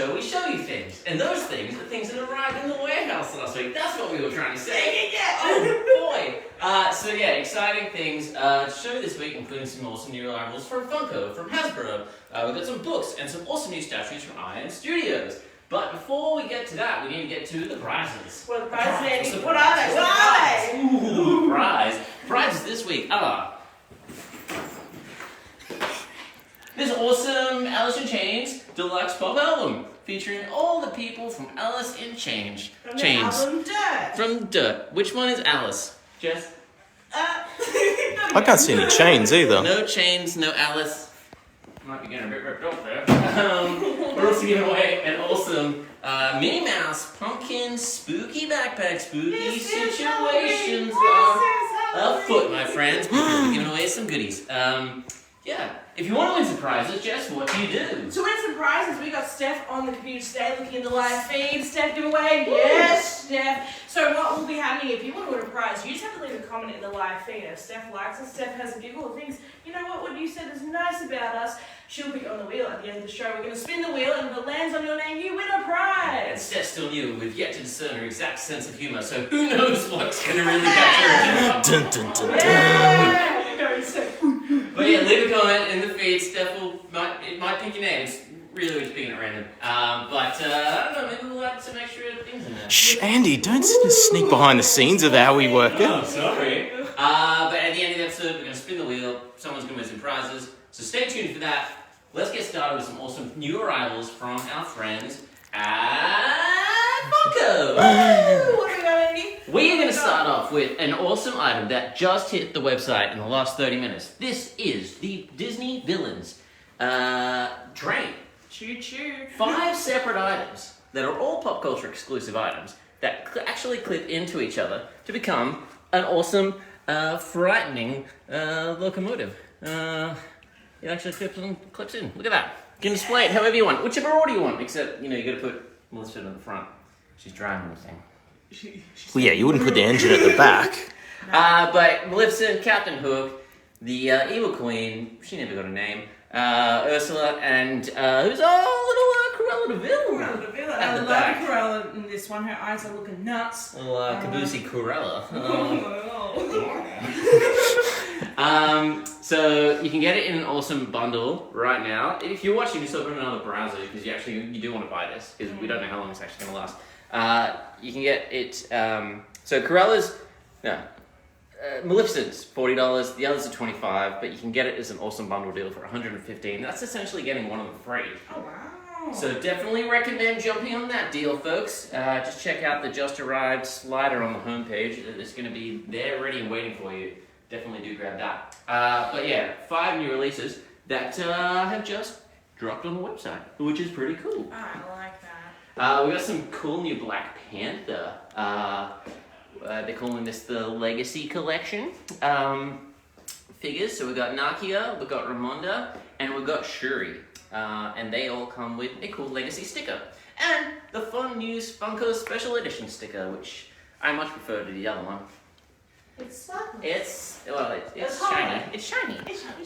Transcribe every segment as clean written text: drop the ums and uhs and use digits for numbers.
show, we show you things. And those things are things that arrived in the warehouse last week. That's what we were trying to say. Oh, boy. So, yeah, exciting things to show this week, including some awesome new arrivals from Funko, from Hasbro. We've got some books and some awesome new statues from Iron Studios. But before we get to that, we need to get to the prizes. Well, the prizes, Andy. What are they? What are they? Ooh, prizes this week are this awesome Alice in Chains deluxe pop album featuring all the people from Alice in Chains. From the album Dirt. From Dirt. Which one is Alice? Jess? I can't see any chains either. No chains, no Alice. Might be getting a bit ripped off there. We're also giving away an awesome Minnie Mouse pumpkin spooky backpack, spooky situations afoot, my friends. We're giving away some goodies. Yeah. If you want to win some prizes, Jess, what do you do? To win some prizes, we got Steph on the computer today looking in the live feed. Steph giveaway. Yes, Steph. So what will be happening if you want to win a prize, you just have to leave a comment in the live feed. If Steph likes us, Steph has a giggle of things. You know what you said is nice about us. She'll put you on the wheel at the end of the show. We're going to spin the wheel, and if it lands on your name, you win a prize. And Steph still new. We've yet to discern her exact sense of humour, so who knows what's going to really catch her. Dun, dun, dun, dun. Yeah. But yeah, leave a comment in the feed. Steph might pick your name. It's really just picking at random. I don't know, maybe we'll add some extra things in there. Shh, Andy, don't sneak behind the scenes of how we work it. Oh, sorry. But at the end of the episode, we're going to spin the wheel. Someone's going to win some prizes. So stay tuned for that. Let's get started with some awesome new arrivals from our friends at Funko. What are we going, Andy? We are going to start off with an awesome item that just hit the website in the last 30 minutes. This is the Disney Villains train. Choo-choo. 5 separate items that are all pop culture exclusive items that actually clip into each other to become an awesome, frightening locomotive. It actually clips in. Look at that. You can display it however you want, whichever order you want, except, you got to put Melissa in the front. She's driving the thing. Well, yeah, you wouldn't put the engine at the back. But Maleficent, Captain Hook, the Evil Queen, she never got a name, Ursula, and who's our little Cruella de Vil? Cruella de Vil. I love Cruella in this one. Her eyes are looking nuts. Little Caboosey Cruella. So you can get it in an awesome bundle right now. If you're watching this over another browser, because you do want to buy this, because we don't know how long it's actually going to last. You can get it. So Cruella's, Maleficent's $40. The others are $25, but you can get it as an awesome bundle deal for $115. That's essentially getting one of them free. Oh wow! So definitely recommend jumping on that deal, folks. Just check out the Just Arrived slider on the homepage. It's going to be there, ready and waiting for you. Definitely do grab that. But yeah, 5 new releases that have just dropped on the website, which is pretty cool. I like that. We got some cool new Black Panther. They're calling this the Legacy Collection figures. So we got Nakia, we got Ramonda, and we got Shuri. And they all come with a cool Legacy sticker. And the fun new Funko Special Edition sticker, which I much prefer to the other one. It's sparkly. It's It's shiny. It's shiny.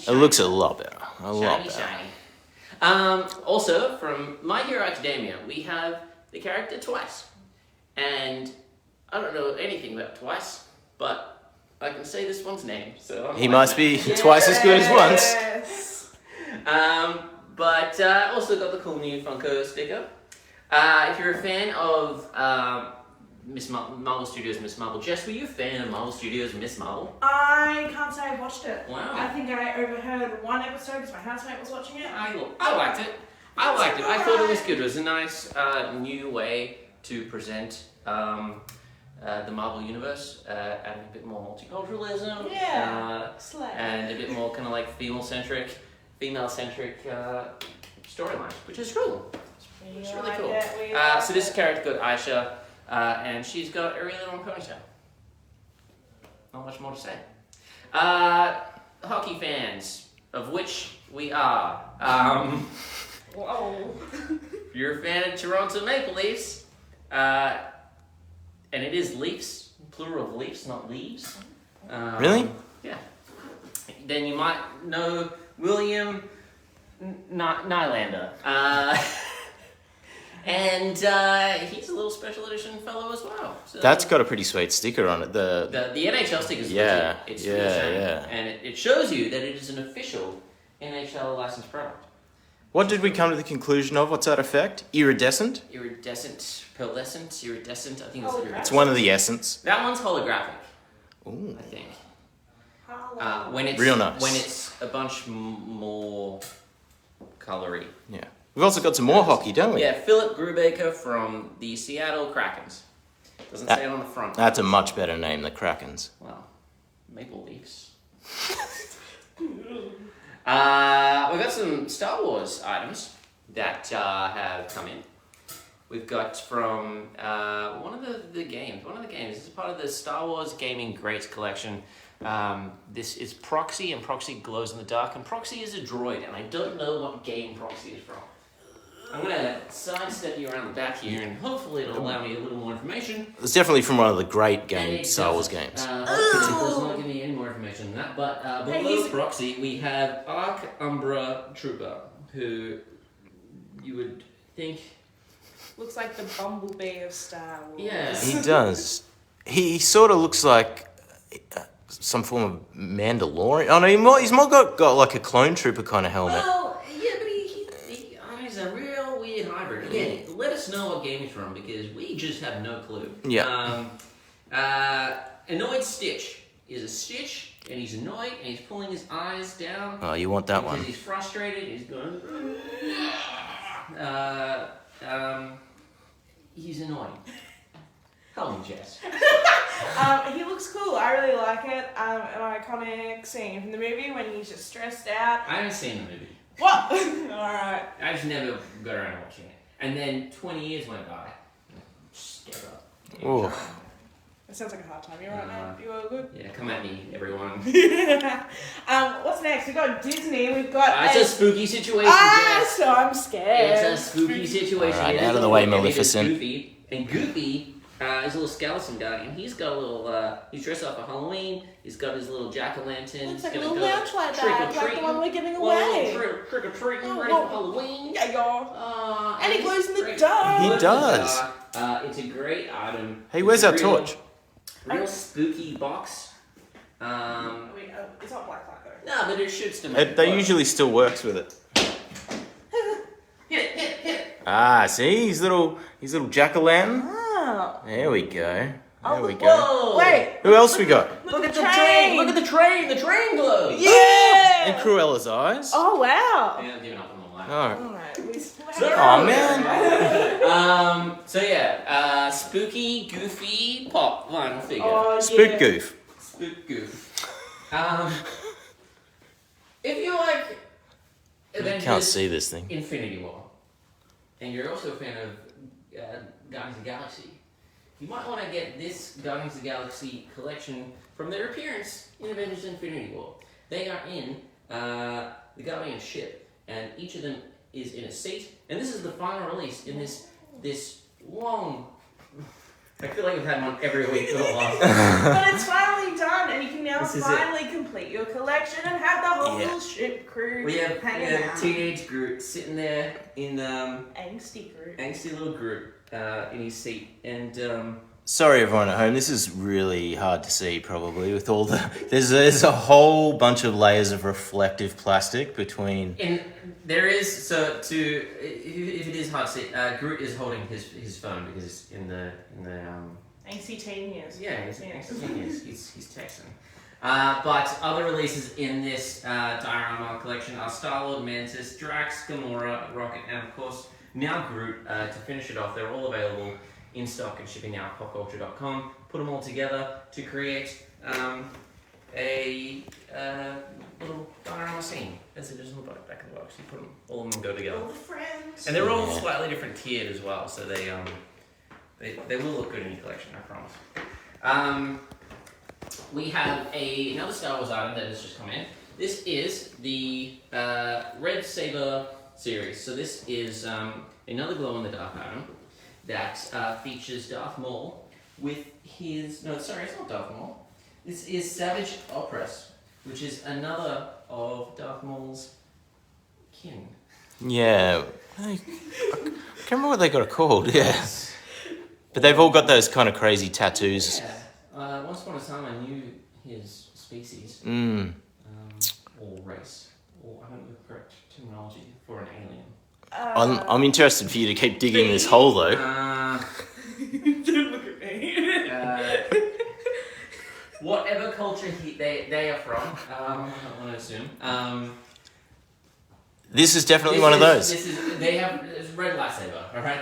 It looks a lot better. A lot better. Shiny. Also, from My Hero Academia, we have the character Twice. And I don't know anything about Twice, but I can say this one's name. So He must be twice as good as once. Yes. But also got the cool new Funko sticker. If you're a fan of Marvel Studios' Miss Marvel, Jess, were you a fan of Marvel Studios' Miss Marvel? I can't say I watched it. Wow. I think I overheard one episode because my housemate was watching it. I liked it. I thought it was good. It was a nice new way to present the Marvel Universe, adding a bit more multiculturalism. Yeah. And a bit more kind of like female-centric storyline, which is cool. It's really cool. So this character got Aisha, and she's got a really long ponytail. Not much more to say. Hockey fans, of which we are. Whoa. If you're a fan of Toronto Maple Leafs, and it is Leafs, plural of Leafs, not leaves. Really? Yeah. Then you might know William Nylander. And he's a little special edition fellow as well. So That's got a pretty sweet sticker on it. The NHL sticker is Yeah, legit. It's yeah, real shiny. yeah. And it shows you that it is an official NHL licensed product. What did we come to the conclusion of? What's that effect? Iridescent? Pearlescent, iridescent. I think it's Oh, iridescent. It's one of the essence. That one's holographic, Ooh. I think. Hello. When it's Real nice. When it's a bunch more colory. Yeah. We've also got some more hockey, don't we? Yeah, Philip Grubaker from the Seattle Krakens. Doesn't say it on the front. That's a much better name, the Krakens. Well, Maple Leafs. We've got some Star Wars items that have come in. We've got from one of the games. This is part of the Star Wars Gaming Greats collection. This is Proxy, and Proxy glows in the dark. And Proxy is a droid, and I don't know what game Proxy is from. I'm going to sidestep you around the back here, and hopefully it'll allow me a little more information. It's definitely from one of the great And it Star Wars doesn't. games. Hopefully it does not give me any more information than that. But Hey, below he's- Proxy, we have Arc Umbra Trooper, who you would think... Looks like the bumblebee of Star Wars. Yeah. He does. He sort of looks like some form of Mandalorian. Oh no, he's more got like a clone trooper kind of helmet. Well, yeah, but he's a real weird hybrid. Again, let us know what game he's from, because we just have no clue. Yeah. Annoyed Stitch is a Stitch, and he's annoyed, and he's pulling his eyes down. Oh, you want that because one? He's frustrated. He's going. He's annoying. Help me, Jess. He looks cool. I really like it. An iconic scene from the movie when he's just stressed out. I haven't seen the movie. What? Alright. I just never got around to watching it. And then 20 years went by. Just gave up. Oh. That sounds like a hard time. You alright, mate? You all good? Yeah, come at me, everyone. What's next? We've got Disney. We've got. It's a spooky situation, Jess. So I'm scared. It's a spooky situation. Alright, It is out of a the way, little- Maleficent. Goofy. And Goofy is a little skeleton guy, and he's got a little. He's dressed up for Halloween. He's got his little jack-o'-lantern. Looks like He's a gonna little go lounge like that, trick-or-treating. like the one we're giving Well, a away. little trick-or-treating, Oh, ready oh. for Halloween. Yeah, y'all. And he it's glows in the great. dark. He Glows in the does. dark. It's a great item. Hey, It's where's a our real- torch? Real spooky box. Wait, it's not black light though. No, but it shoots to make They usually still works with it. hit it. Ah, see, his little jack-o'-lantern. Oh. There we go. There we go. Whoa! Wait. Who else we got? Look at the train. train! Look at the train! The train glows! Yeah. And Cruella's eyes. Oh wow. Yeah, I'm giving up on the line. Alright. Alright. Oh man. So yeah, spooky, goofy pop vinyl figure. Oh, Spook yeah. goof. Spook goof. If you like You can't Avengers see this thing. Infinity War, and you're also a fan of Guardians of the Galaxy, you might want to get this Guardians of the Galaxy collection from their appearance in Avengers Infinity War. They are in the Guardian ship, and each of them is in a seat, and this is the final release in this long... I feel like I've had one every week for the last... But it's finally done, and you can now This is finally complete your collection and have the whole Yeah. ship crew We have hanging out. Teenage Groot sitting there in Angsty group. angsty little Groot in his seat, and Sorry, everyone at home. This is really hard to see, probably, with all the... There's a whole bunch of layers of reflective plastic between... there is if it is hard to see, Groot is holding his phone because it's in the Angsty teen years. yeah he's texting. But other releases in this diorama collection are Star-Lord, Mantis, Drax, Gamora, Rocket, and of course now Groot. To finish it off, they're all available in stock and shipping now at popcultcha.com. Put them all together to create a little diorama scene. As it is in the back of the box. You put them, all of them go together. All the friends. And they're all slightly different tiered as well, so they will look good in your collection, I promise. We have another Star Wars item that has just come in. This is the Red Saber series. So this is another glow-in-the-dark item that features Darth Maul with his... No, sorry, it's not Darth Maul. This is Savage Opress, which is another of Darth Maul's kin. Yeah. Hey, can't remember what they got it called. Yeah, but they've all got those kind of crazy tattoos. Yeah. Once upon a time, I knew his species. Or race. Or I don't know the correct terminology for an alien. I'm interested for you to keep digging this hole though. Don't look at me. Whatever culture they are from, I don't want to assume. This is definitely one of those. They have it's red lightsaber, alright?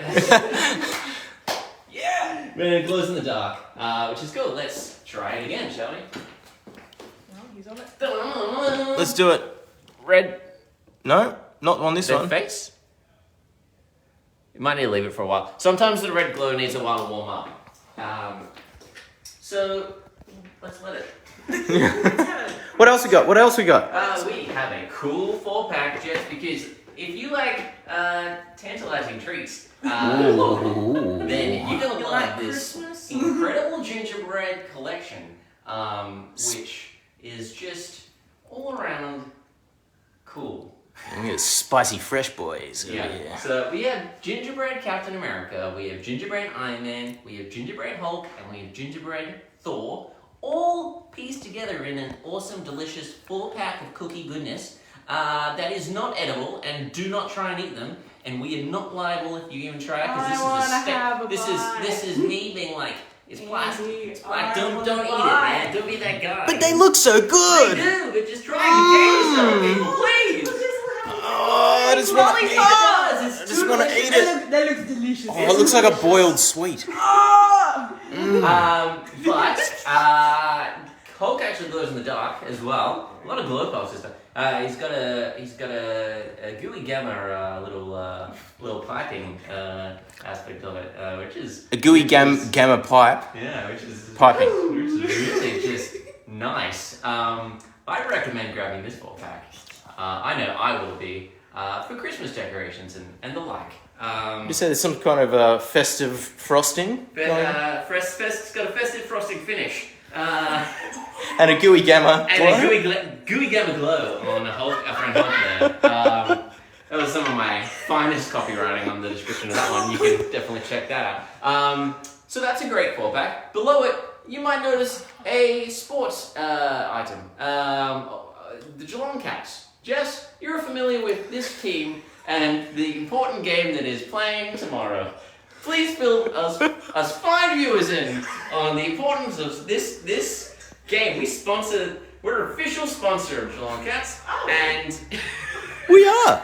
Yeah! Man, it glows in the dark, which is cool. Let's try it again, shall we? Well, he's on it. Let's do it. Red. No, not on this Their one. face? You might need to leave it for a while. Sometimes the red glow needs a while to warm up. So, let's let it. What else we got? We have a cool 4-pack just because if you like tantalizing treats, then you're going to love this incredible Gingerbread Collection, which is just all around cool. Spicy fresh boys. Yeah. So we have Gingerbread Captain America, we have Gingerbread Iron Man, we have Gingerbread Hulk, and we have Gingerbread Thor, all pieced together in an awesome, delicious 4-pack of cookie goodness that is not edible, and do not try and eat them. And we are not liable if you even try it because this is me being like, it's plastic. It's plastic. Don't eat it, man. Don't be that guy. But they look so good. They do. But just try and taste them, people, please. Oh, I just want to eat it. I just want to eat it. That looks delicious. Oh, it looks like a boiled sweet. But Hulk actually glows in the dark as well. A lot of glow pops and stuff. He's got a gooey gamma little piping aspect of it, which is A gooey gamma pipe. Yeah, which is Piping. which is really just nice. I recommend grabbing this 4-pack. I know I will be for Christmas decorations and the like. You say there's some kind of festive frosting? It's got a festive frosting finish. And a gooey gamma. And a gooey gamma glow on our friend Hulk there. That was some of my finest copywriting on the description of that one. You can definitely check that out. So that's a great 4-pack. Below it, you might notice a sports item. The Geelong Cats. Jess, you're familiar with this team and the important game that is playing tomorrow. Please fill us fine viewers in on the importance of this game. We're an official sponsor of Geelong Cats, and We are.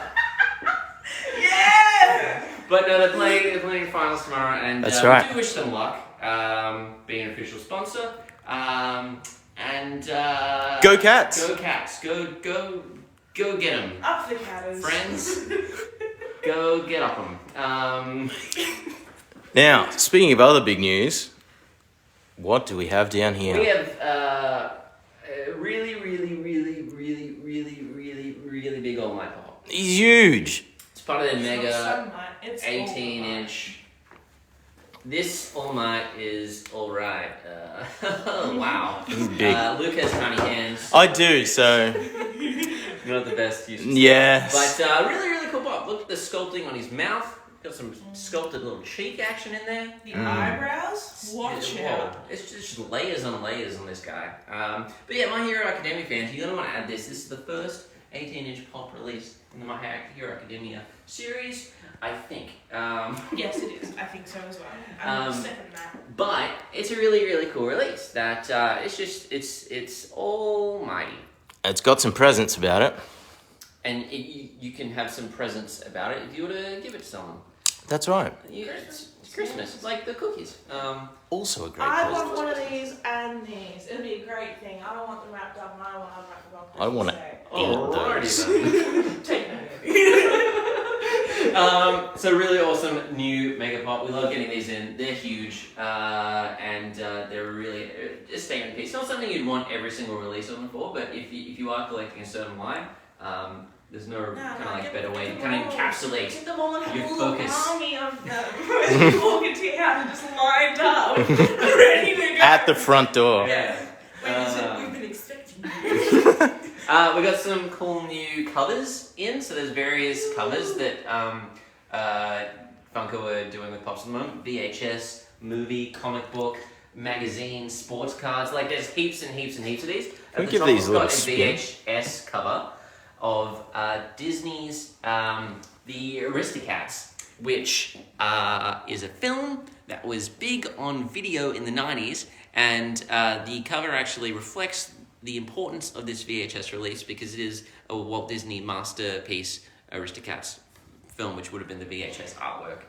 Yeah! but no, they're playing finals tomorrow, and That's right. we do wish them luck, being an official sponsor, and Go Cats. Go Cats, go get them, Up the catters. friends. Go get up them. Now, speaking of other big news, what do we have down here? We have a really big All Night Pop. He's huge. It's part of their mega It's 18-inch. This All Night is alright. Wow. He's big. Luke has tiny hands. I do, so Not the best use. yes. But really cool pop. Look at the sculpting on his mouth. Got some sculpted little cheek action in there. The eyebrows? Watch out. It's just layers on layers on this guy. But yeah, My Hero Academia fans, you're going to want to add this. This is the first 18-inch pop release in the My Hero Academia series, I think. Yes, it is. I think so as well. I'm second that. But it's a really cool release. That it's almighty. It's got some presents about it. And you can have some presents about it if you were to give it to someone. That's right. It's Christmas. It's like the cookies. Also a great I present. want one of these and these. It'll be a great thing. I don't want them wrapped up and I want them wrapped up on I want Christmas to Day. eat those. Take that. So really awesome new Mega Pop. We love getting these in. They're huge, and they're really a statement piece. Not something you'd want every single release on them for, but if you are collecting a certain line, there's no kind of like better way to kind of encapsulate Get them all in a your little focus. army of them. You walk into your house and just lined up, ready to go. At the front door. Yeah. We've been expecting you. We got some cool new covers in. So there's various covers that Funko are doing with Pops at the moment. VHS, movie, comic book, magazine, sports cards. Like there's heaps and heaps and heaps of these. Can we At the give top, these a we've little got a spin? VHS cover of Disney's The Aristocats, which is a film that was big on video in the 90s, and the cover actually reflects the importance of this VHS release because it is a Walt Disney masterpiece, Aristocats film, which would have been the VHS artwork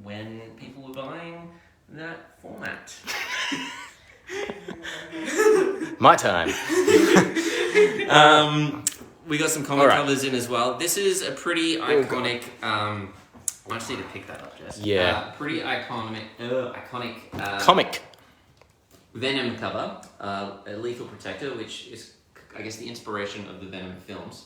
when people were buying that format. My time. We got some comic All right. covers in as well. This is a pretty iconic. I just need to pick that up, Jess. Yeah. Pretty iconic. Comic. Venom cover, a Lethal Protector, which is, I guess, the inspiration of the Venom films.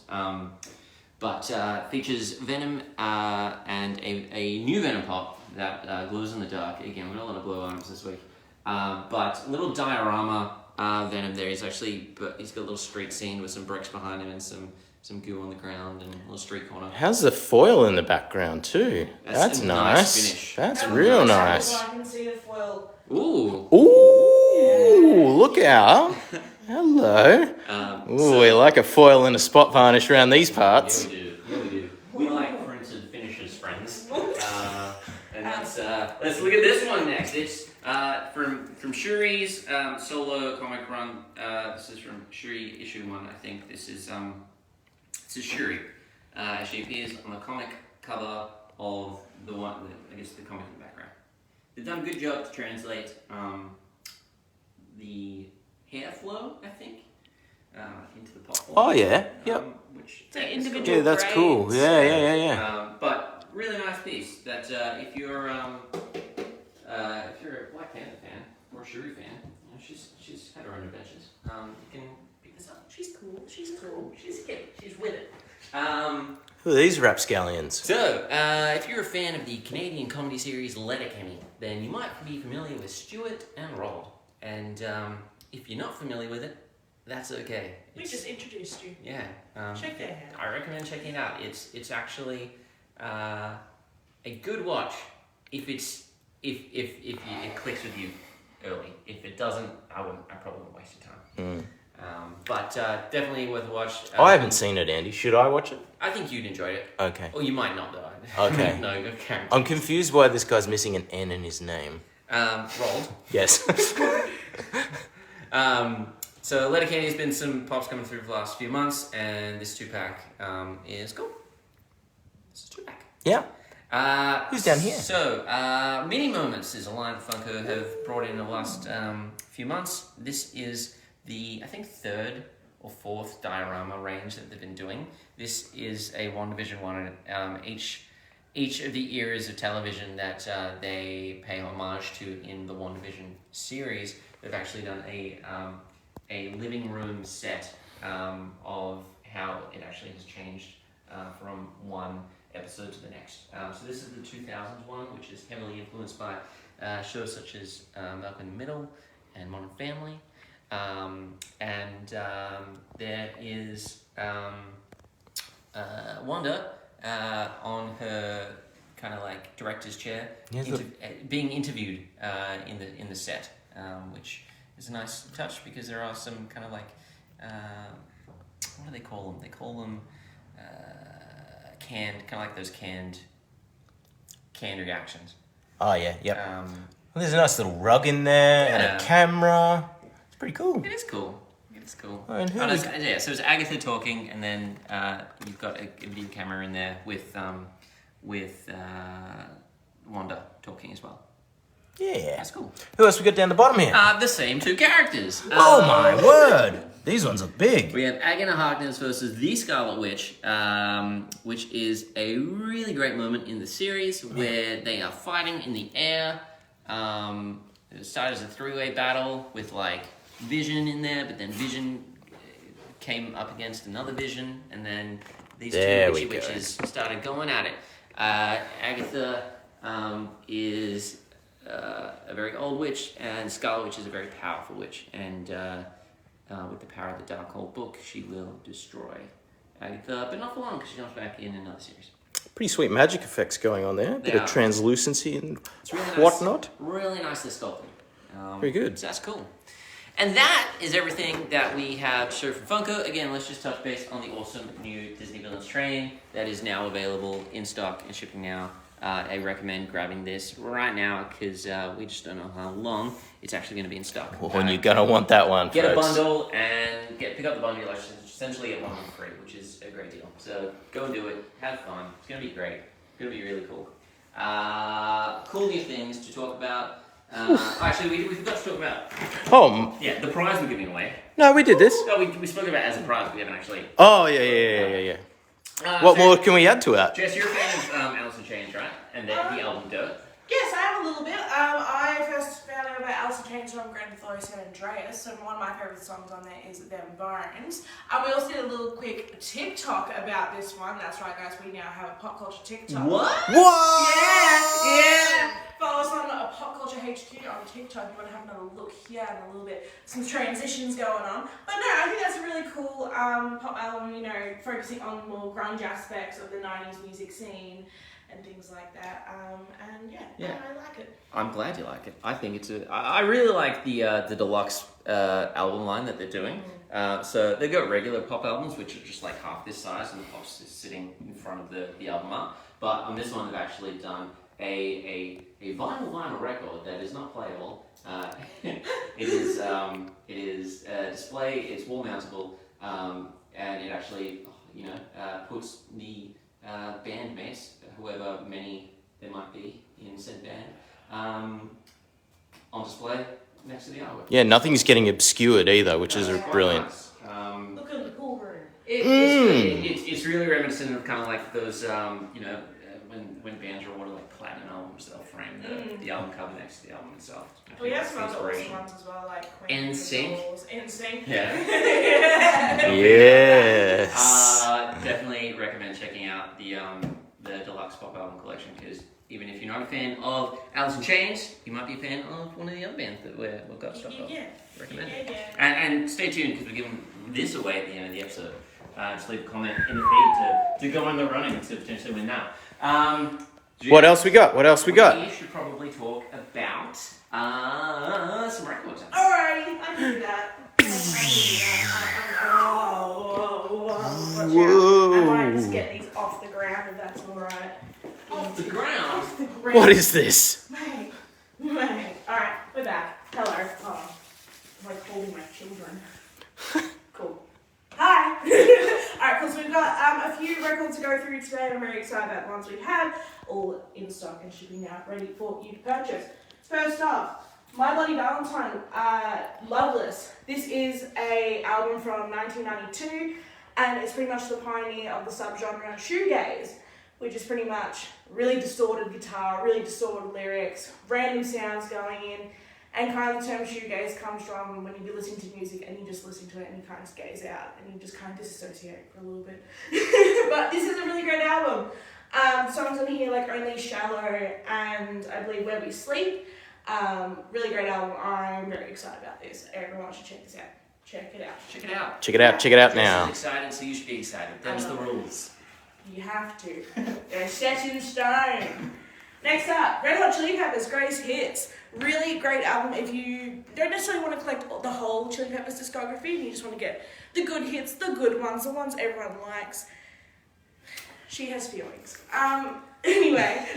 But features Venom and a new Venom pop that glows in the dark. Again, we got a lot of glow items this week. But a little diorama Venom there. He's got a little street scene with some bricks behind him and some goo on the ground and a little street corner. How's the foil in the background too? That's a nice. finish. That's real nice. I can see the foil. Ooh. Ooh, look out. Hello. Ooh, we like a foil and a spot varnish around these parts. Yeah, we do. Yeah, we do. We like printed finishes, friends. And let's look at this one next. It's from Shuri's solo comic run. This is from Shuri issue 1, I think. This is Shuri. She appears on the comic cover of the one, I guess the comic in the background. They've done a good job to translate the hair flow, I think, into the pop form. Oh yeah, yep. Which It's like is individual cool. Yeah, that's cool. braids. Yeah. But really nice piece. That if you're a Black Panther fan or a Shuri fan, you know, she's had her own adventures. You can pick this up. She's cool. She's hip. She's with it. Who are these rapscallions? So, if you're a fan of the Canadian comedy series Letterkenny, then you might be familiar with Stuart and Rod. And if you're not familiar with it, that's okay. We just introduced you. Yeah. Check that out. I recommend checking it out. It's actually a good watch if it clicks with you early. If it doesn't, I probably wouldn't waste your time. But definitely worth a watch. I haven't seen it, Andy. Should I watch it? I think you'd enjoy it. Okay. Or you might not, though. Okay. No, okay. I'm confused why this guy's missing an N in his name. Rolled. Yes. So Letterkenny has been some pops coming through for the last few months, and this 2-pack is cool. This is 2-pack. Yeah. Who's down here? So, Mini Moments is a line that Funko have brought in the last few months. This is the, I think, 3rd or 4th diorama range that they've been doing. This is a WandaVision one. Each of the eras of television that they pay homage to in the WandaVision series, they've actually done a living room set of how it actually has changed from one episode to the next. So this is the 2000s one, which is heavily influenced by shows such as Malcolm in the Middle and Modern Family. There is Wanda on her kind of like director's chair, being interviewed in the set, which is a nice touch because there are some kind of like what do they call them? They call them canned, kind of like those canned reactions. Oh yeah, yep. There's a nice little rug in there and a camera. It's pretty cool. It is cool. It's cool. And who so it's Agatha talking, and then you've got a video camera in there with Wanda talking as well. Yeah. That's cool. Who else we got down the bottom here? The same 2 characters. Oh my word! These ones are big. We have Agana Harkness versus the Scarlet Witch, which is a really great moment in the series where they are fighting in the air. It started as a 3-way battle with like Vision in there, but then Vision came up against another Vision, and then these two witches started going at it. Agatha is a very old witch, and Scarlet Witch is a very powerful witch, and with the power of the Darkhold book, she will destroy Agatha, but not for long, because she comes back in another series. Pretty sweet magic effects going on there. A bit of translucency and It's really nice, whatnot. Really nicely sculpted. Very good. So that's cool. And that is everything that we have to show from Funko. Again, let's just touch base on the awesome new Disney Villains train that is now available in stock and shipping now. I recommend grabbing this right now because we just don't know how long it's actually going to be in stock. Well, and you're going to want that one, Get folks. a bundle and pick up the bundle. Like, essentially get one for free, which is a great deal. So go and do it. Have fun. It's going to be great. It's going to be really cool. Cool new things to talk about. Actually, we forgot to talk about. Oh, Yeah, the prize we're giving away. no, we did this. No, we spoke about it as a prize. We haven't actually. Oh, yeah. What so, more can we add to that? Jess, you're a fan of Alice in Chains, right? And the album Dirt. Yes, I have a little bit. I first found out about Alice in Chains from Grand Theft San Andreas, so one of my favourite songs on there is Them Bones. We also did a little quick TikTok about this one. That's right, guys, we now have a Popcultcha TikTok. What? Yeah! Follow us on Popcultcha HQ on TikTok. You want to have another look here and a little bit, some transitions going on. But no, I think that's a really cool pop album, you know, focusing on more grunge aspects of the 90s music scene and things like that. And yeah, I like it. I'm glad you like it. I think it's I really like the deluxe album line that they're doing. So they've got regular pop albums, which are just like half this size, and the pop's just sitting in front of the album art. But on this one, they've actually done a vinyl record that is not playable. It is a display. It's wall mountable, and it actually puts the bandmates, whoever many there might be in said band, on display next to the artwork. Yeah, nothing's getting obscured either, which is Quite brilliant. nice. Look at the pool room. It's really reminiscent of kind of like those, when bands are awarded like platinum albums, they'll frame the album cover next to the album itself. We have some other awesome ones as well, like Queen NSYNC. NSYNC. Yeah. Yes. Definitely recommend checking out the deluxe pop album collection, because even if you're not a fan of Alice in Chains, you might be a fan of one of the other bands that we've got stuff of. Recommend it. And stay tuned, because we're giving this away at the end of the episode. Just leave a comment in the feed to go in the running to potentially win that. What else we got? We should probably talk about some records. Alrighty, I can do that. Whoa. I might just get these off the ground if that's alright. Off the ground? Off the ground. What is this? Mate. Alright, we're back. Hello. Oh, I'm like holding my children. Cool. Hi! Alright, cool. So we've got a few records to go through today, and I'm very excited about the ones we've had, all in stock and shipping out, ready for you to purchase. First off, My Body Valentine, Loveless. This is an album from 1992, and it's pretty much the pioneer of the subgenre shoegaze, which is pretty much really distorted guitar, really distorted lyrics, random sounds going in, and kind of the term shoegaze comes from when you're listening to music and you just listen to it and you kind of gaze out and you just kind of disassociate for a little bit. But this is a really great album. Songs on here like Only Shallow and I believe Where We Sleep. Really great album. I'm very excited about this. Everyone should check this out. Check it out. Check it out. Check it out now. Jess is excited, so you should be excited. Them's the rules. You have to. They're set in stone. Next up, Red Hot Chili Peppers, Greatest Hits. Really great album if you don't necessarily want to collect the whole Chili Peppers discography and you just want to get the good hits, the good ones, the ones everyone likes. She has feelings. Anyway.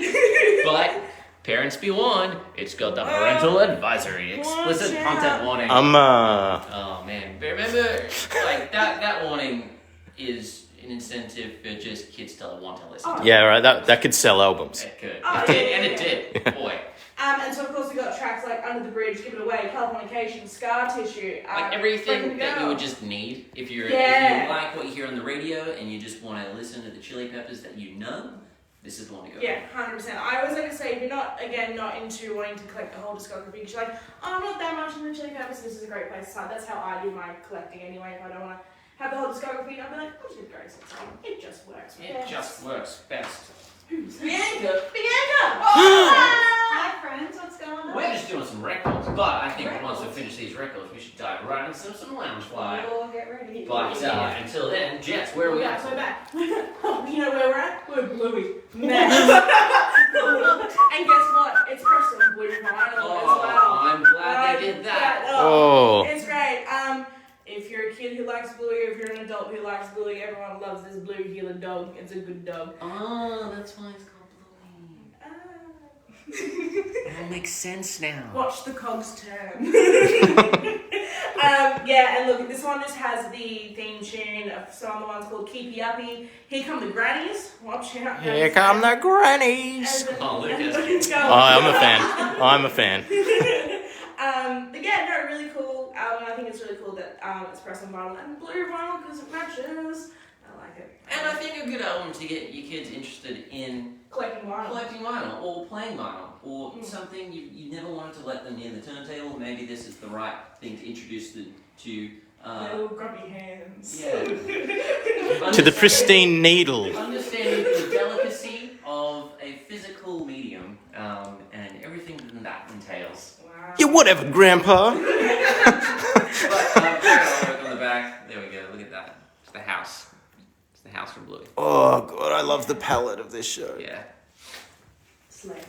But parents be warned, it's got the parental advisory, explicit content warning. Oh man, but remember, like that warning is an incentive for just kids to want to listen. Yeah, right. That could sell albums. It could. Oh, It did, and it did. Boy. And so of course we got tracks like Under the Bridge, Give It Away, Californication, Scar Tissue. Like everything Breaking the that you Girl. would just need if you Yeah. like what you hear on the radio and you just want to listen to the Chili Peppers that you know, this is the one to go. Yeah, 100%. I always like to say, if you're not into wanting to collect the whole discography, because you're like, oh, I'm not that much into the Chili Peppers, this is a great place to start. That's how I do my collecting anyway. If I don't want to have the whole discography, I'll be like, I'm just going to go to something. It just works. It just works best. Bianca! Bianca! Hi friends, what's going on? We're just doing some records, but I think once we finish these records, we should dive right into some lounge fly. We'll get ready. But until then, Jess, where are we at? We're back. You know where we're at? We're Bowie. It's a good dog. Oh, that's why it's called Bluey. It all makes sense now. Watch the cogs turn. Yeah, and look, this one just has the theme tune of some other ones called Keepy Uppy. Here come the grannies. Watch out. Here come the grannies. Oh, Lucas. I'm a fan. But yeah, no, really cool album. I think it's really cool that it's pressed on vinyl and blue vinyl because it matches. I like it. And I think a good album to get your kids interested in Collecting vinyl. or playing vinyl or something you never wanted to let them near the turntable. Maybe this is the right thing to introduce them to. Little grubby hands. Yeah. To the pristine needle. Understanding the delicacy of a physical medium and everything that entails. Wow. Yeah, whatever, Grandpa. But, on the back, there we go. Look at that. It's the house. It's the house from Bluey. Oh, God, I love the palette of this show. Yeah. Slay.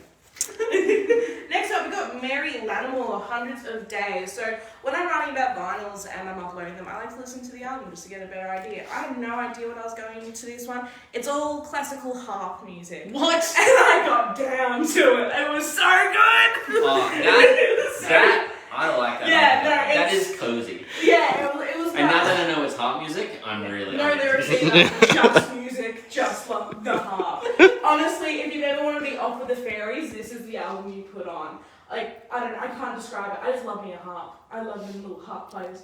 Next up, we got Mary Lanimal, Hundreds of Days. So when I'm writing about vinyls and I'm uploading them, I like to listen to the album just to get a better idea. I had no idea what I was going into this one. It's all classical harp music. What? And I got down to it. It was so good. Oh, that I like that. Yeah, no, that it's- is cozy. Yeah, it was And now nice. that I know it's harp music, I'm really No, there is just music, just like the harp. Honestly, if you ever want to be off with the fairies, this is the album you put on. Like, I don't know, I can't describe it. I just love me a harp. I love the little harp players.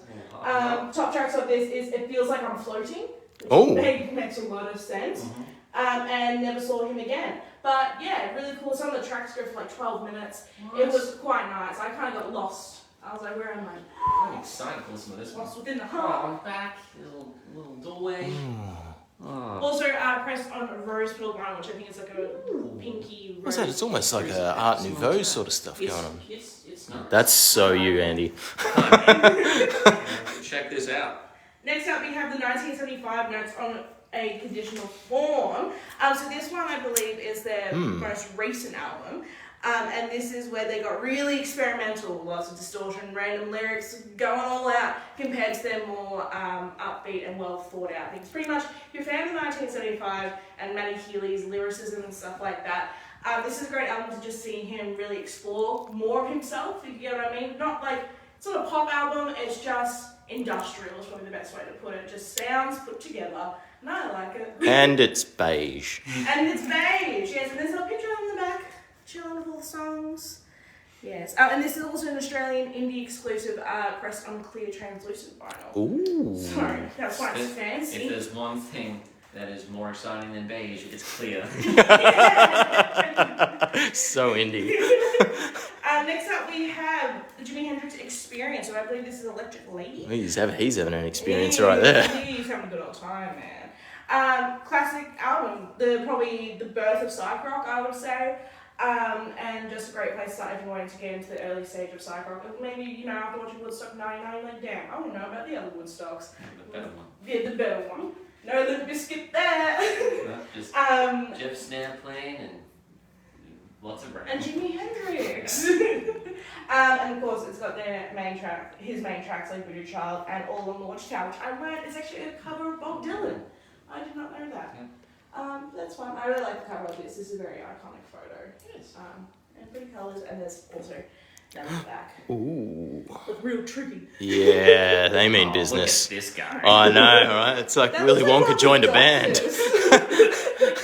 Top tracks of this is It Feels Like I'm Floating. Which Oh. makes a lot of sense. And Never Saw Him Again. But yeah, really cool. Some of the tracks go for like 12 minutes. It was quite nice. I kind of got lost. I was like, where am I? I'm excited to listen to this one. Lost within the Oh, harp. I'm back. Little doorway. Oh. Also, pressed on a rose petal vinyl, which I think is like a pinky rose. What's that? It's almost like a Art Nouveau sort of stuff It's, going on. it's not. That's so you, Andy. Check this out. Next up, we have the 1975 Notes on a Conditional Form. So this one, I believe, is their most recent album. And this is where they got really experimental, lots of distortion, random lyrics, going all out, compared to their more upbeat and well thought out things. Pretty much, if you're a fan of 1975 and Matty Healy's lyricism and stuff like that, this is a great album to just see him really explore more of himself, if you get what I mean. Not like, it's not a pop album, it's just industrial is probably the best way to put it. Just sounds put together, and I like it. And it's beige. And it's beige, yes, and there's a picture on the back, chilling with all the songs. Yes, and this is also an Australian indie exclusive, pressed on clear translucent vinyl. Ooh. Sorry, that's why it's fancy. If there's one thing that is more exciting than beige, it's clear. So indie. Next up we have the Jimi Hendrix Experience, so I believe this is Electric Lady. He's having an experience right there. He's having a good old time, man. Classic album, probably the birth of psych rock, I would say. And just a great place to start if you wanted to get into the early stage of psych rock. Maybe, after watching Woodstock 99, like, damn, I want to know about the other Woodstocks. The better one. Yeah, the better one. No Limp Bizkit there. No, just Jeff Snare playing and lots of rain. And Jimi Hendrix. And of course, it's got his main tracks like Voodoo Child and All on the Watchtower, which I learned is actually a cover of Bob Dylan. I did not know that. Yeah. That's fine. I really like the cover of this. This is a very iconic photo. Yes. And pretty colours, and there's also down the back. Ooh. Look real tricky. Yeah, they mean Oh, business. Look at this guy. I know, right? It's like That Willy looks Wonka like joined a Doctor band.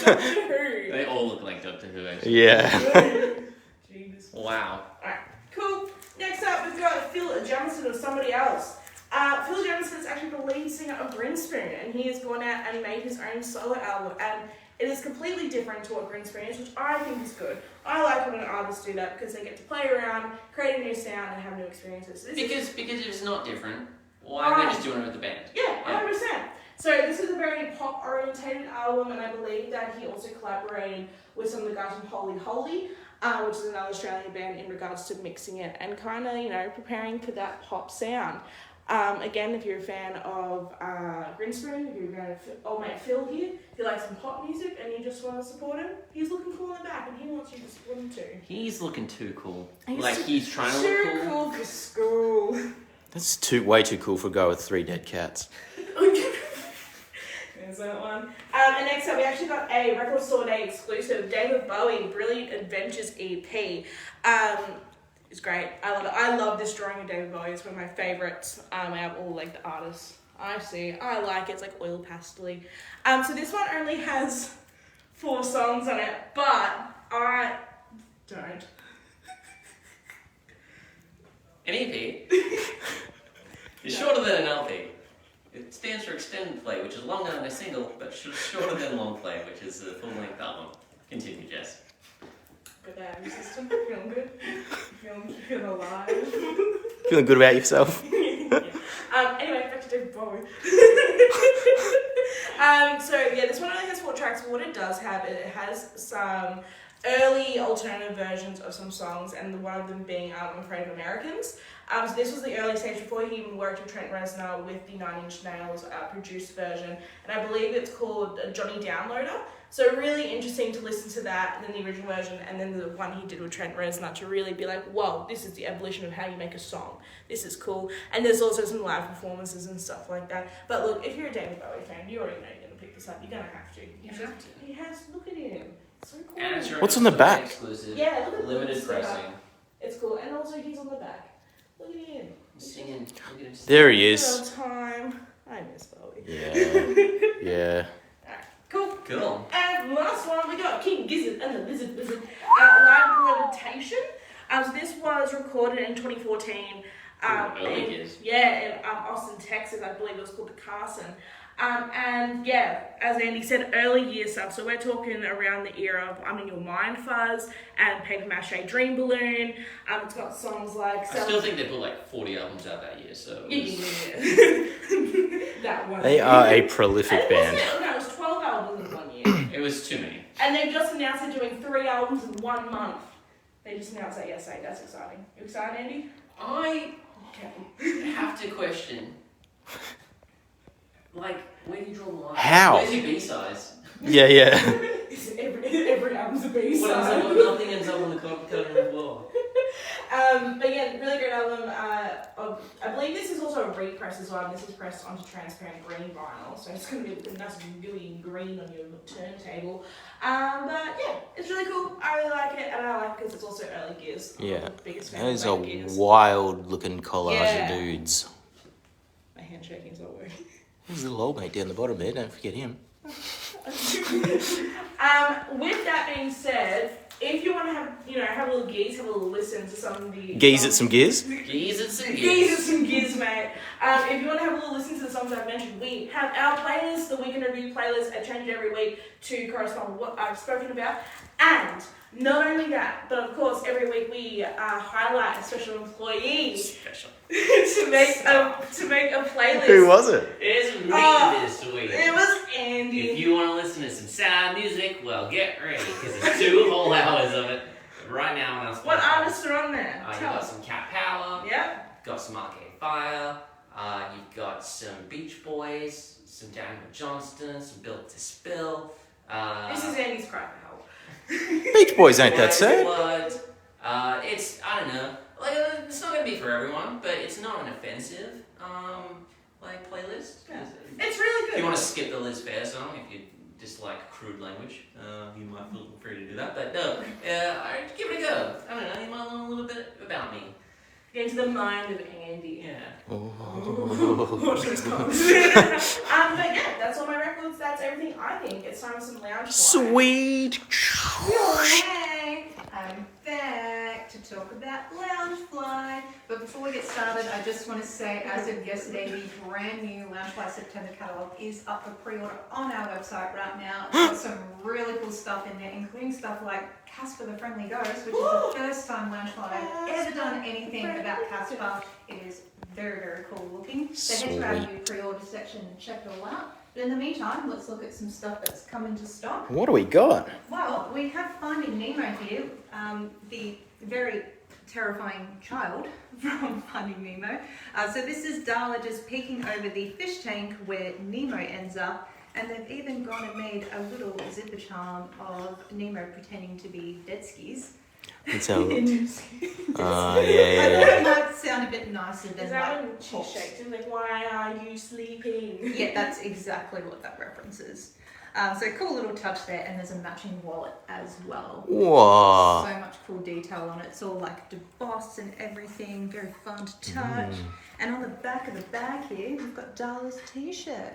Doctor Who. They all look like Doctor Who, actually. Yeah. Jesus. Wow. Alright, cool. Next up, we've got Phil Jamison of Somebody Else. Phil Jamison is actually the lead singer of Grinspoon, and he has gone out and made his own solo album, and it is completely different to what Grinspoon is, which I think is good. I like when artists do that because they get to play around, create a new sound, and have new experiences. Because if it's not different, why are they just doing it with the band? Yeah, 100%. So this is a very pop-orientated album, and I believe that he also collaborated with some of the guys from Holy Holy, which is another Australian band, in regards to mixing it and kind of, preparing for that pop sound. Again, if you're a fan of Grinspoon, if you're a fan of old mate Phil here, if you like some pop music and you just want to support him, he's looking cool in the back and he wants you to support him too. He's looking too cool. He's He's trying to too look cool. cool for school. That's way too cool for a guy with 3 dead cats. Yeah, There's that one. And next up, we actually got a Record Store Day exclusive, David Bowie, Brilliant Adventures EP. It's great. I love it. I love this drawing of David Bowie. It's one of my favourites. I have all like the artists I see. I like it. It's like oil pastel-y. So this one only has 4 songs on it, but I don't. An EP is shorter than an LP. It stands for extended play, which is longer than a single, but shorter than long play, which is a full-length album. Continue, Jess. Good day, your system. Feeling good? Feeling alive? Feeling good about yourself? Anyway, back to David Bowie. So yeah, this one only has 4 tracks, but what it does have, it has some early alternative versions of some songs, and one of them being I'm Afraid of Americans. So this was the early stage before he even worked with Trent Reznor with the 9 Inch Nails produced version, and I believe it's called Johnny Downloader. So really interesting to listen to that, and then the original version, and then the one he did with Trent Reznor to really be like, whoa, this is the evolution of how you make a song. This is cool. And there's also some live performances and stuff like that. But look, if you're a David Bowie fan, you already know you're going to pick this up. You're going to have to. You have to. He has, look at him. It's so cool. And it's What's on the back? Exclusive. Yeah, look at Limited this. pressing. It's cool. And also he's on the back. Look at him. Singing. Look at him singing. There he is. Time. I miss Bowie. Yeah. Yeah. Cool. Cool. And last one, we got King Gizza and the Lizard Wizard live meditation. So this was recorded in 2014. Early years. Yeah, in Austin, Texas. I believe it was called the Carson. And yeah, as Andy said, early year stuff. So we're talking around the era of I'm in Your Mind Fuzz and Paper Mache Dream Balloon. It's got songs like... I still think they put like 40 albums out that year, so... Yeah. That one. They are a prolific And band. it was 12 albums in 1 year. It was too many. And they've just announced they're doing 3 albums in 1 month. They just announced that yesterday. That's exciting. You excited, Andy? I have to question, like, where do you draw the line? How? Where's your B-sides? Yeah, yeah. every album's a B What ends side. up, nothing ends up on the cutting room floor. But yeah, really great album. I believe this is also a repress as well. This is pressed onto transparent green vinyl, so it's going to be nice and gooey green on your turntable. But yeah, it's really cool. I really like it, and I like it because it's also early Gears. I'm Yeah. the biggest fan Those of are early Gears. wild looking collage Yeah. of dudes. My handshaking's not working. There's a little old mate down the bottom there, don't forget him. With that being said, if you want to have a little geese, have a little listen to some of the... Geese at some gears? Geese and some Geese geese. at some geese, mate. If you want to have a little listen to the songs I've mentioned, we have our playlist, the Week in Review playlist. I change every week to correspond with what I've spoken about. And not only that, but of course, every week we highlight a special employee Special. to make a playlist. Who was it? It's me this week. It was Andy. If you want to listen to some sad music, well, get ready, because it's 2 whole hours of it. Right now on our Spotify. What artists are on there? You Tell got us. some Cat Power. Yep. Got some Arcade Fire. You've got some Beach Boys, some Daniel Johnston, some Built to Spill. This is Andy's cry for help. Beach Boys ain't that Wise sad. Blood. It's, I don't know, like, it's not gonna be for everyone, but it's not an offensive, like, playlist. Yeah. It's really good. If you want to skip the Liz Fair song, if you dislike crude language, you might feel free to do that. But no, I'd give it a go. I don't know, you might learn a little bit about me. Get into the mind of Andy. Yeah. Watch those comments. But yeah, that's all my records. That's everything I think. It's time for some lounge fly. Sweet. Hey, I'm back to talk about Loungefly. But before we get started, I just want to say, as of yesterday, the brand new Loungefly September catalogue is up for pre-order on our website right now. There's some really cool stuff in there, including stuff like Casper the Friendly Ghost, which is the first time Loungefly have ever done anything about Casper. It is very, very cool looking. So head to our new pre-order section and check it all out. But in the meantime, let's look at some stuff that's come into stock. What do we got? Well, we have Finding Nemo here, the very terrifying child from Finding Nemo. So this is Darla just peeking over the fish tank where Nemo ends up, and they've even gone and made a little zipper charm of Nemo pretending to be dead skis. Let's have a look. I Yeah. thought it might sound a bit nicer than Is that like when she horse. shakes him? Like, why are you sleeping? Yeah, that's exactly what that references. So cool little touch there, and there's a matching wallet as well. Whoa. So much cool detail on it. It's all like embossed and everything, very fun to touch. And on the back of the bag here, we've got Darla's t-shirt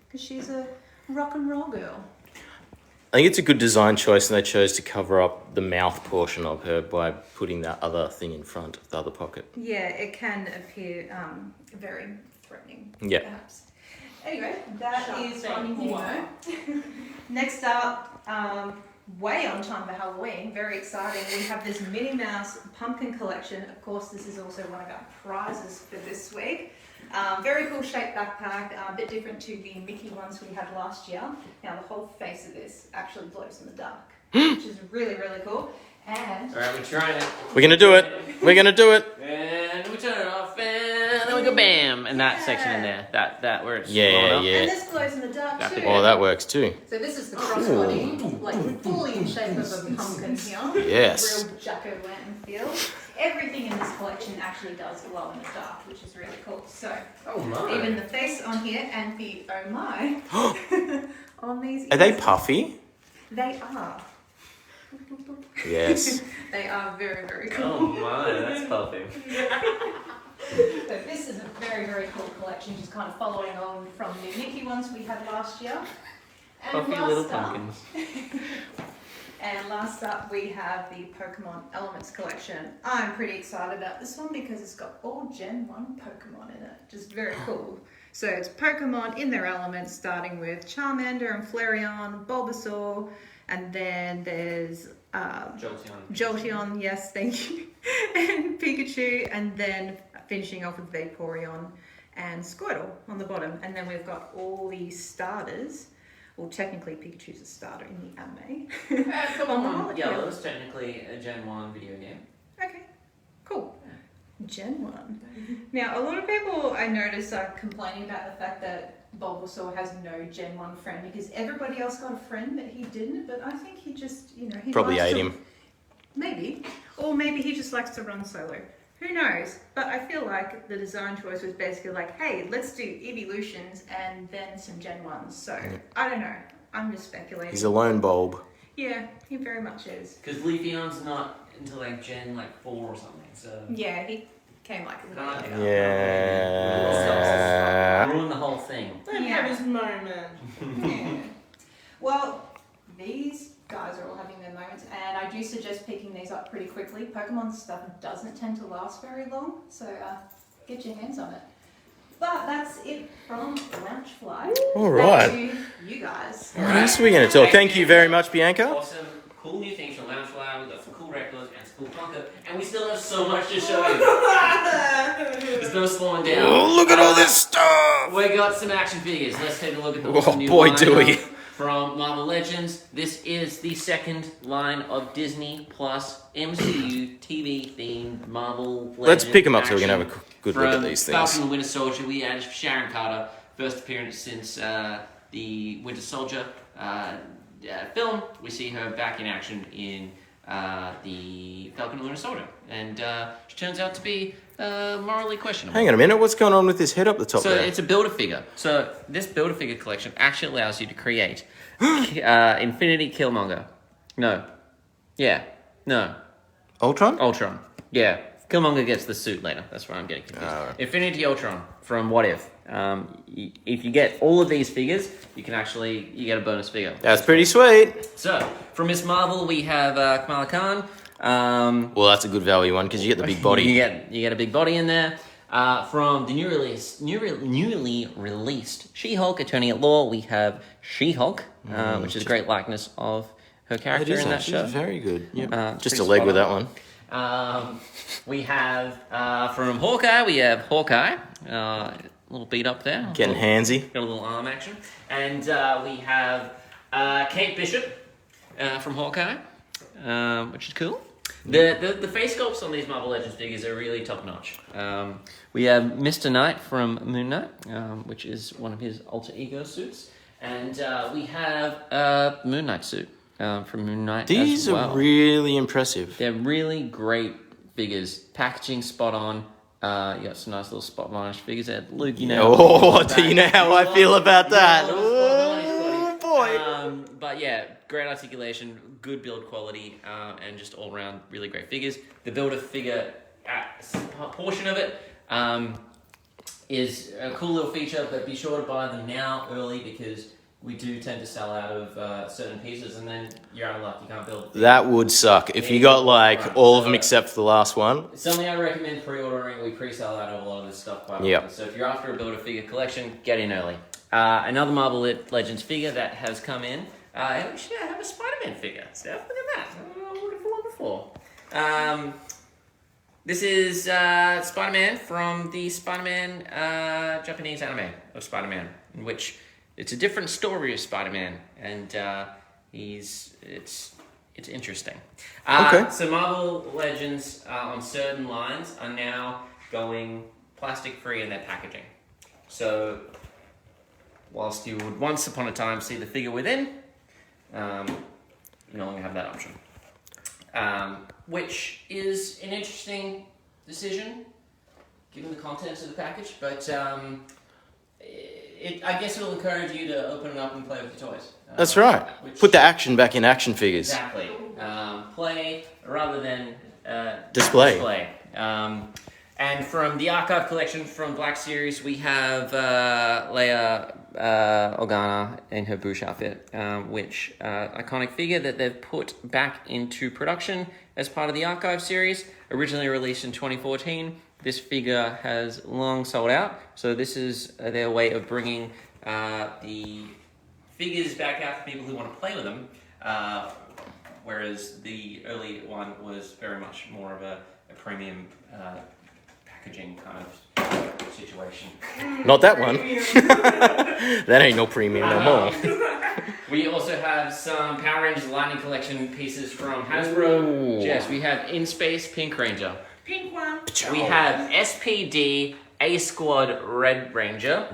because she's a rock and roll girl. I think it's a good design choice, and they chose to cover up the mouth portion of her by putting that other thing in front, the other pocket. Yeah, it can appear very threatening. Yeah. Perhaps. Anyway, that Sharp is thing. Finding Nemo. Next up, way on time for Halloween, very exciting. We have this Minnie Mouse pumpkin collection. Of course, this is also one of our prizes for this week. Very cool shaped backpack, a bit different to the Mickey ones we had last year. Now the whole face of this actually glows in the dark, which is really, really cool. And Alright, we're trying it. We're gonna do it. We're gonna do it. And we turn it off, and then we go bam! And that section in there, that where it's Yeah, rolled up. yeah. and this glows in the dark That too. bit. Oh, that works too. So this is the crossbody, like fully in shape of a pumpkin here. Yes. Real jack-o'-lantern feel. Everything in this collection actually does glow in the dark, which is really cool. So Oh my. even the face on here and the oh my on these. Are they ears. puffy? They are. Yes. They are very, very cool. Oh my, that's puffy. So this is a very, very cool collection, just kind of following on from the Mickey ones we had last year. And Puffy last little up- pumpkins. And last up, we have the Pokemon Elements collection. I'm pretty excited about this one because it's got all Gen 1 Pokemon in it. Just very cool. So it's Pokemon in their elements, starting with Charmander and Flareon, Bulbasaur, and then there's Jolteon, yes, thank you, and Pikachu, and then finishing off with Vaporeon and Squirtle on the bottom. And then we've got all these starters. Well, technically Pikachu's a starter in the anime. On the molecule. Yellow is technically a Gen 1 video game. Okay, cool. Gen 1. Now, a lot of people I notice are complaining about the fact that Bulbasaur has no Gen 1 friend because everybody else got a friend but he didn't. But I think he just, he Probably likes ate to- him. Maybe. Or maybe he just likes to run solo. Who knows? But I feel like the design choice was basically like, hey, let's do evolutions and then some Gen 1s. So, I don't know. I'm just speculating. He's a lone bulb. Yeah, he very much is. Because Leafeon's not until like Gen 4 or something, so. Yeah, he came like a bit Can't- later. Yeah. Ruin the whole thing. Let him have his moment. Yeah. Well, these guys are all having their moments, and I do suggest picking these up pretty quickly. Pokemon stuff doesn't tend to last very long, so get your hands on it. But that's it from Loungefly. All right. Back to you guys. What else are we going to talk? Thank you very much, Bianca. Awesome, cool new things from Loungefly. We've got some cool records and some cool Funko, and we still have so much to show you. There's no slowing down. Oh, look at all this stuff. We got some action figures. Let's take a look at the Oh, awesome new boy, do lineup we. from Marvel Legends. This is the second line of Disney Plus MCU TV themed Marvel Legends. Let's pick them up so we can action. have a good look at From these Falcon things. and the Winter Soldier, we added Sharon Carter, first appearance since the Winter Soldier film. We see her back in action in the Falcon and the Winter Soldier, and she turns out to be morally questionable. Hang on a minute. What's going on with this head up the top So there? it's a Build-A-Figure. So this Build-A-Figure collection actually allows you to create Infinity Killmonger. No. Yeah. No. Ultron? Ultron. Yeah. Killmonger gets the suit later. That's where I'm getting confused. Oh. Infinity Ultron from What If. If you get all of these figures, you get a bonus figure. That's pretty sweet. So from Miss Marvel, we have Kamala Khan. Well, that's a good value one because you get the big body. You get a big body in there. From the newly released She-Hulk Attorney at Law, we have She-Hulk, which is a great likeness of her It character is in that actually show. very good. Yep. Just pretty a leg spot with on. that one. We have from Hawkeye, we have Hawkeye, a little beat up there, Getting handsy. got a little arm action, and we have Kate Bishop from Hawkeye, which is cool. The face sculpts on these Marvel Legends figures are really top notch. We have Mr. Knight from Moon Knight, which is one of his alter ego suits, and we have a Moon Knight suit. from Moon Knight. These as well. are really impressive. They're really great figures. Packaging spot on. You got some nice little spot varnish figures there. Luke, you know. Oh, do you know how I feel about that? Oh boy. But yeah, great articulation, good build quality, and just all around really great figures. The Build-A-Figure portion of it is a cool little feature, but be sure to buy them now early because we do tend to sell out of certain pieces, and then you're out of luck. You can't build. That would suck if you got like all of them except for the last one. It's something I recommend pre-ordering. We pre-sell out of a lot of this stuff quite often. So if you're after a Build-A-Figure collection, get in early. Another Marvel Legends figure that has come in. We should have a Spider-Man figure. Steph, look at that. I'm looking for one before. This is Spider-Man from the Spider-Man Japanese anime of Spider-Man, in which it's a different story of Spider-Man, and it's interesting. Okay. So Marvel Legends on certain lines are now going plastic-free in their packaging. So whilst you would once upon a time see the figure within, you no longer have that option. Which is an interesting decision, given the contents of the package, but I guess it'll encourage you to open it up and play with your toys. That's right. Put the action back in action figures. Exactly. Play rather than Display. And from the Archive Collection from Black Series, we have Leia Organa in her Bush outfit, which iconic figure that they've put back into production as part of the Archive Series, originally released in 2014. This figure has long sold out, so this is their way of bringing the figures back out to people who want to play with them, whereas the early one was very much more of a premium packaging kind of situation. Not that one. That ain't no premium no more. We also have some Power Rangers Lightning Collection pieces from Hasbro. Ooh. Yes, we have In Space Pink Ranger. Pink one. We have SPD A Squad Red Ranger.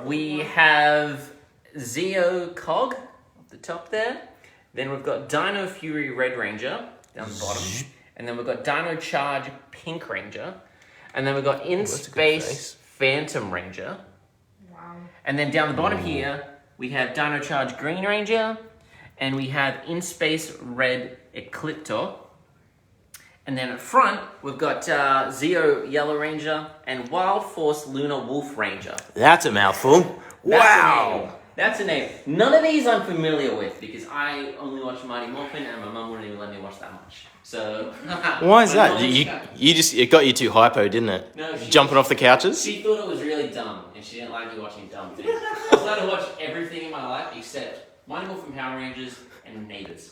We have Zeo Cog at the top there. Then we've got Dino Fury Red Ranger down the bottom. And then we've got Dino Charge Pink Ranger. And then we've got In Space Phantom Ranger. Wow. And then down the bottom here, we have Dino Charge Green Ranger. And we have In Space Red Ecliptor. And then at front, we've got Zeo Yellow Ranger and Wild Force Lunar Wolf Ranger. That's a mouthful. Wow. That's a name. None of these I'm familiar with because I only watch Mighty Morphin and my mum wouldn't even let me watch that much. So Why is that? It got you too hypo, didn't it? No, jumping off the couches. She thought it was really dumb and she didn't like me watching dumb things. I was allowed to watch everything in my life except Mighty Morphin Power Rangers and Neighbours.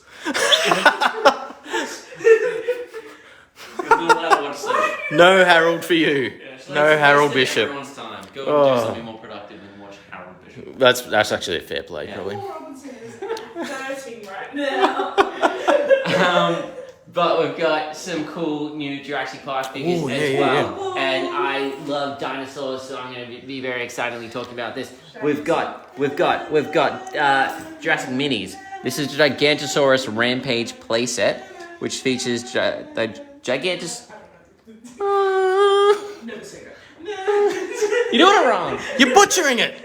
No Harold for you. Yeah, no Harold Bishop. Everyone's time. Go and do something more productive than watch Harold Bishop. That's actually a fair play, probably. Paul Robinson is dirty right now. But we've got some cool new Jurassic Park figures Ooh, as yeah, well. And I love dinosaurs, so I'm going to be very excitedly talking about this. We've got Jurassic Minis. This is Gigantosaurus Rampage playset, which features the Gigantus. No cigarette. You're doing it wrong. You're butchering it.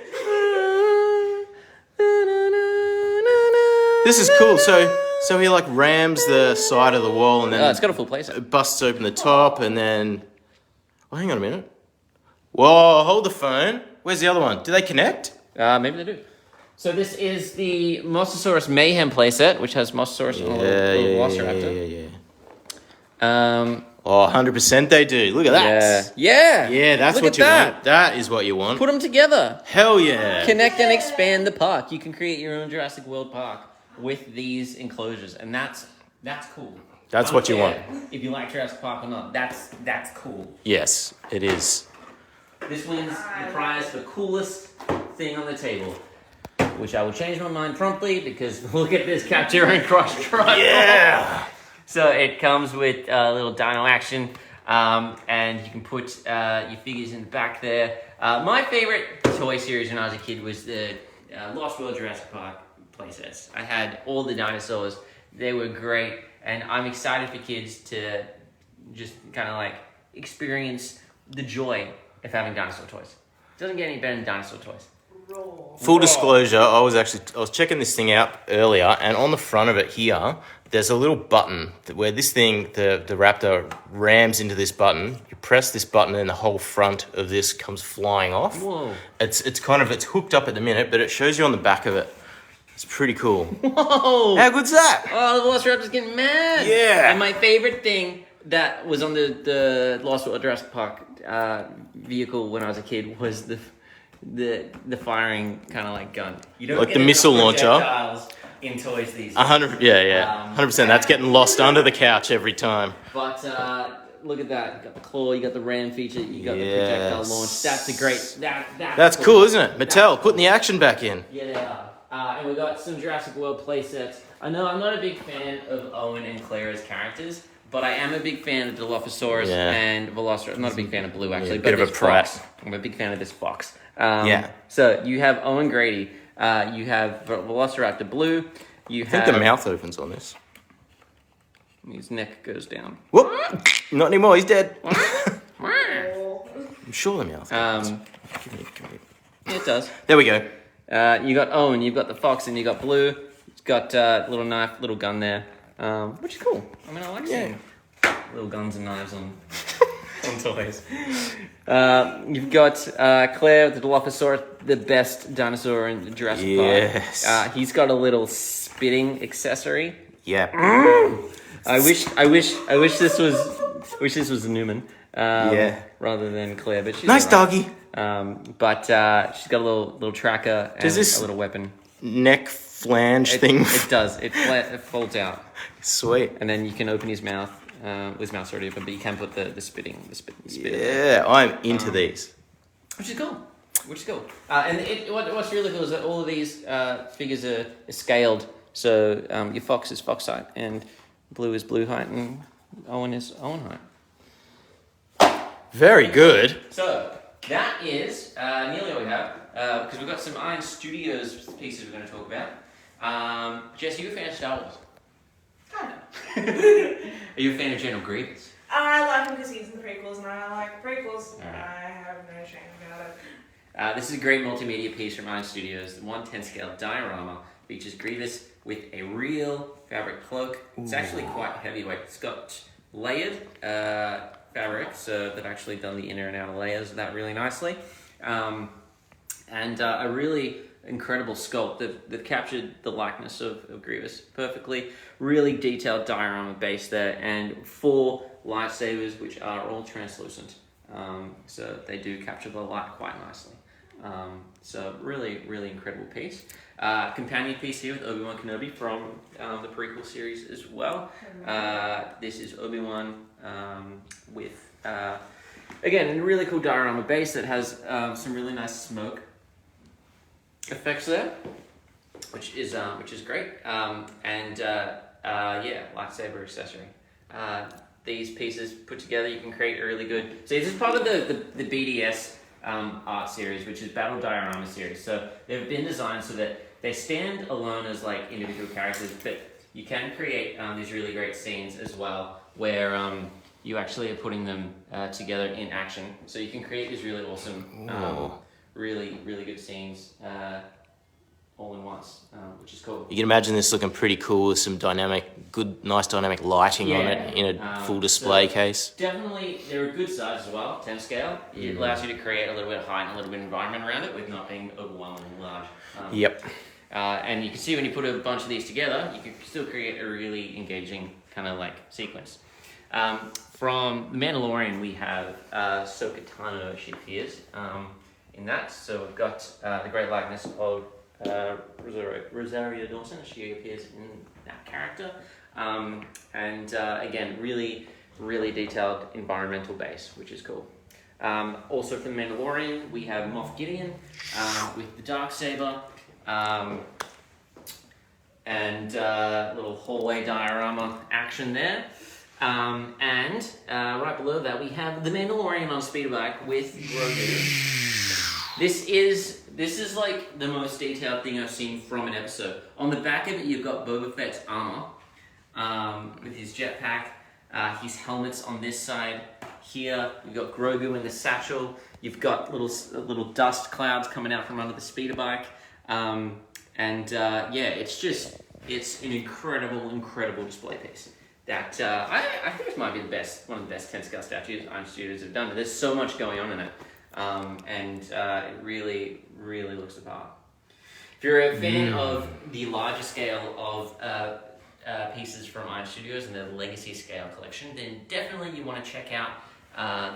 This is cool. So he like rams the side of the wall and then It's got a full playset. it busts open the top and then. Oh, hang on a minute. Whoa! Hold the phone. Where's the other one? Do they connect? Maybe they do. So this is the Mosasaurus Mayhem playset, which has Mosasaurus and a little Velociraptor. Yeah. 100% they do. Look at that. Yeah. That's Look what at you that. want. That is what you want. Put them together. Hell yeah. Connect and expand the park. You can create your own Jurassic World park with these enclosures, and that's cool. That's what you want. If you like Jurassic Park or not, that's cool. Yes, it is. This wins the prize for coolest thing on the table, which I will change my mind promptly because look at this Capture and Crush truck. Yeah. So it comes with a little dino action, and you can put your figures in the back there. My favorite toy series when I was a kid was the Lost World Jurassic Park playsets. I had all the dinosaurs. They were great, and I'm excited for kids to just kind of like experience the joy of having dinosaur toys. It doesn't get any better than dinosaur toys. Full disclosure, I was checking this thing out earlier, and on the front of it here, there's a little button where this thing, the Raptor, rams into this button. You press this button, and the whole front of this comes flying off. Whoa! It's hooked up at the minute, but it shows you on the back of it. It's pretty cool. Whoa! How good's that? Oh, the Velociraptor's getting mad. Yeah. And my favorite thing that was on the Lost World Jurassic Park vehicle when I was a kid was the firing kind of like gun. You don't Like get the enough missile launcher. projectiles in toys these days. 100%. That's getting lost under the couch every time. But look at that. You got the claw, you got the ram feature, you got the projectile launch. That's a great. That's cool, isn't it? Mattel putting the action back in. Yeah, they are. And we got some Jurassic World playsets. I know I'm not a big fan of Owen and Claire as characters, but I am a big fan of Dilophosaurus and Velociraptor. I'm not a big fan of Blue, actually. Bit but of a prat. Fox. I'm a big fan of this fox. Yeah. So you have Owen Grady. You have Velociraptor Blue. I think the mouth opens on this. His neck goes down. Whoop! Not anymore, he's dead. Yeah, I'm sure the mouth opens. it does. There we go. You got Owen, you've got the fox, and you got Blue. It's got a little knife, little gun there, which is cool. I mean, I like seeing little guns and knives on toys. You've got Claire, the Dilophosaurus, the best dinosaur in Jurassic Yes. Park. He's got a little spitting accessory. Yeah. I wish this was Newman. Rather than Claire, but she's Nice alright. doggy. But she's got a little tracker and a little weapon. Neck flange thing? It does. It folds out, Sweet. and then you can open his mouth. His mouth's already open, but you can put the spit. Yeah, I'm into these. Which is cool. And what's really cool is that all of these figures are scaled. So your fox is fox height, and Blue is blue height, and Owen is Owen height. Very good. So that is nearly all we have, because we've got some Iron Studios pieces we're going to talk about. Jess, are you a fan of Star Wars? Kinda. Are you a fan of General Grievous? I like him because he's in the prequels, and I like the prequels. Alright. I have no shame about it. This is a great multimedia piece from Iron Studios. The 1/10 scale diorama features Grievous with a real fabric cloak. It's actually quite heavyweight. It's got layered fabric, so they've actually done the inner and outer layers of that really nicely. And a really incredible sculpt. They've captured the likeness of Grievous perfectly. Really detailed diorama base there, and 4 lightsabers which are all translucent. So they do capture the light quite nicely. So really, really incredible piece. Companion piece here with Obi-Wan Kenobi from the prequel series as well. This is Obi-Wan with, again, a really cool diorama base that has some really nice smoke effects there, which is great. Lightsaber accessory. These pieces put together, you can create a really good. So this is part of the BDS art series, which is Battle Diorama series. So they've been designed so that they stand alone as like individual characters, but you can create these really great scenes as well, where you actually are putting them together in action. So you can create these really awesome, really, really good scenes all in once, which is cool. You can imagine this looking pretty cool with some nice dynamic lighting on it in a full display case. Definitely, they're a good size as well, 10 scale. It allows you to create a little bit of height and a little bit of environment around it with not being overwhelmingly large. Yep. And you can see when you put a bunch of these together, you can still create a really engaging kind of like sequence. From The Mandalorian, we have Ahsoka Tano, she appears in that. So we've got the great likeness of Rosario Dawson. She appears in that character. Again, really, really detailed environmental base, which is cool. Also from The Mandalorian, we have Moff Gideon with the Darksaber. Little hallway diorama action there. Right below that, we have The Mandalorian on speeder bike with Grogu. This is like the most detailed thing I've seen from an episode. On the back of it, you've got Boba Fett's armor with his jetpack, his helmet's on this side. Here, you've got Grogu in the satchel. You've got little dust clouds coming out from under the speeder bike. It's an incredible display piece. That I think it might be one of the best 10 scale statues Iron Studios have done. There's so much going on in it, it really looks the part. If you're a fan of the larger scale of pieces from Iron Studios and the Legacy Scale collection, then definitely you want to check out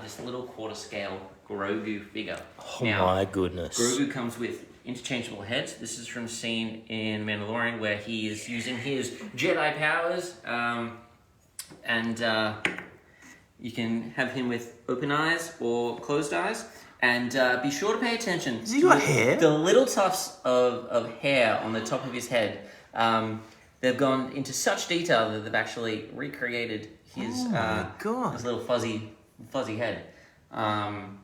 this little quarter scale Grogu figure. Oh my goodness. Grogu comes with interchangeable heads. This is from a scene in Mandalorian where he is using his Jedi powers, you can have him with open eyes or closed eyes. And be sure to pay attention Has he got hair? The little tufts of hair on the top of his head. They've gone into such detail that they've actually recreated his his little fuzzy head,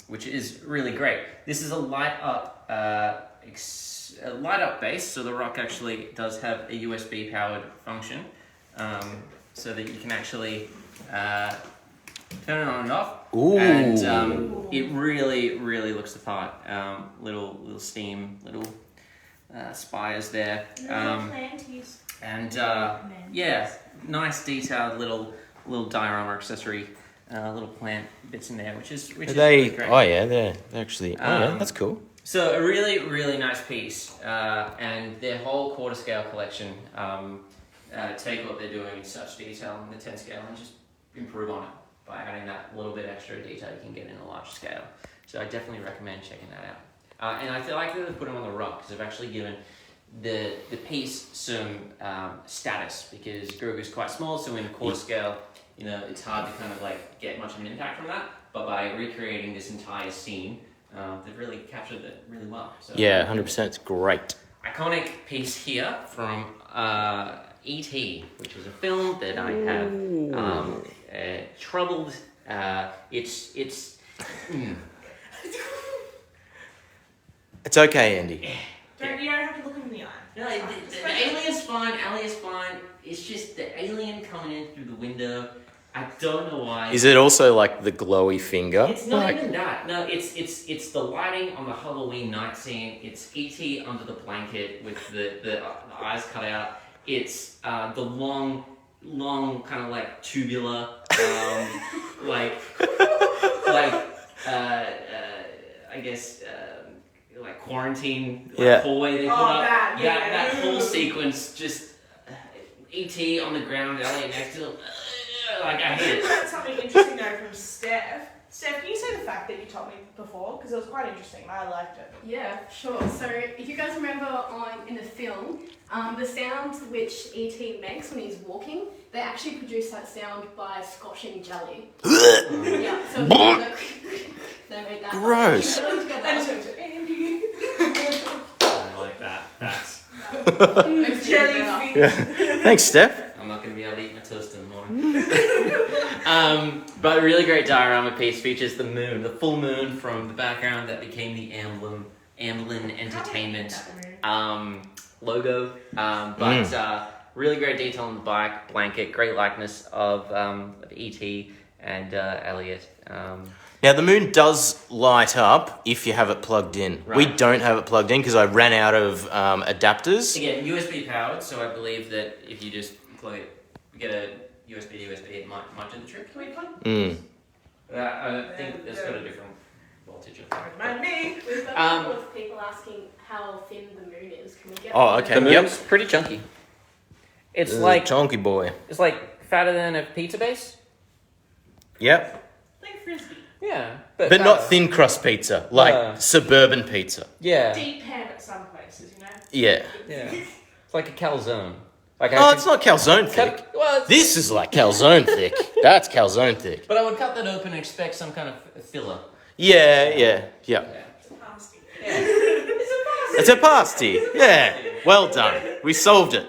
which is really great. This is a light up base, so the rock actually does have a USB powered function, so that you can actually turn it on and off. Ooh. And it really looks the part. Little steam, little spires there. Nice detailed little diorama accessory, little plant bits in there, which is really great. Oh yeah, they're actually. That's cool. So a really nice piece, and their whole quarter scale collection take what they're doing in such detail in the 10 scale and just improve on it by adding that little bit extra detail you can get in a large scale. So I definitely recommend checking that out. And I feel like they've put them on the rock because they've actually given the piece some status, because Grogu's quite small, so in quarter scale, it's hard to kind of like get much of an impact from that. But by recreating this entire scene, they've really captured it really well. So, yeah, 100%. It's great. Iconic piece here from E.T., which is a film that I have troubled. It's It's okay, Andy. You don't have to look him in the eye. No, the alien's fine. Alien's fine. It's just the alien coming in through the window. I don't know why. Is it also like the glowy finger? It's not even that. No, it's the lighting on the Halloween night scene. It's E.T. under the blanket with the eyes cut out. It's the long kind of like tubular, I guess like quarantine hallway they put up. That whole sequence, just E.T. on the ground, alien next to him. I hate it. I learned something interesting though from Steph. Steph, can you say the fact that you told me before? Because it was quite interesting. I liked it. Yeah, sure. So if you guys remember in the film, the sound which E.T. makes when he's walking, they actually produce that sound by squashing jelly. Yeah, so they made that. Gross. Andy. I like that. That's. Jelly Yeah. Thanks, Steph. I'm not going to be able to eat my toast in the morning. But a really great diorama piece features the moon, the full moon from the background that became the Amblin Entertainment logo. Really great detail on the bike, blanket, great likeness of E.T. and Elliot. Now, the moon does light up if you have it plugged in. Right. We don't have it plugged in because I ran out of adapters. Again, USB powered, so I believe that if you just plug it, get a USB to USB, it might do the trick. Can we plug? I think it's got a different voltage. Mind me. We've got a couple of people asking how thin the moon is. Can we get Okay. The moon's pretty chunky. It's like chunky boy. It's like fatter than a pizza base. Yep. Like frisbee. Yeah, But not thin crust pizza, like suburban pizza. Yeah. Deep pan at some places, Yeah. Yeah. It's like a calzone. Like It's not calzone thick. Well, This is like calzone thick. That's calzone thick. but I would cut that open and expect some kind of filler. Yeah. It's a pasty. It's a pasty. Yeah. Well done. We solved it.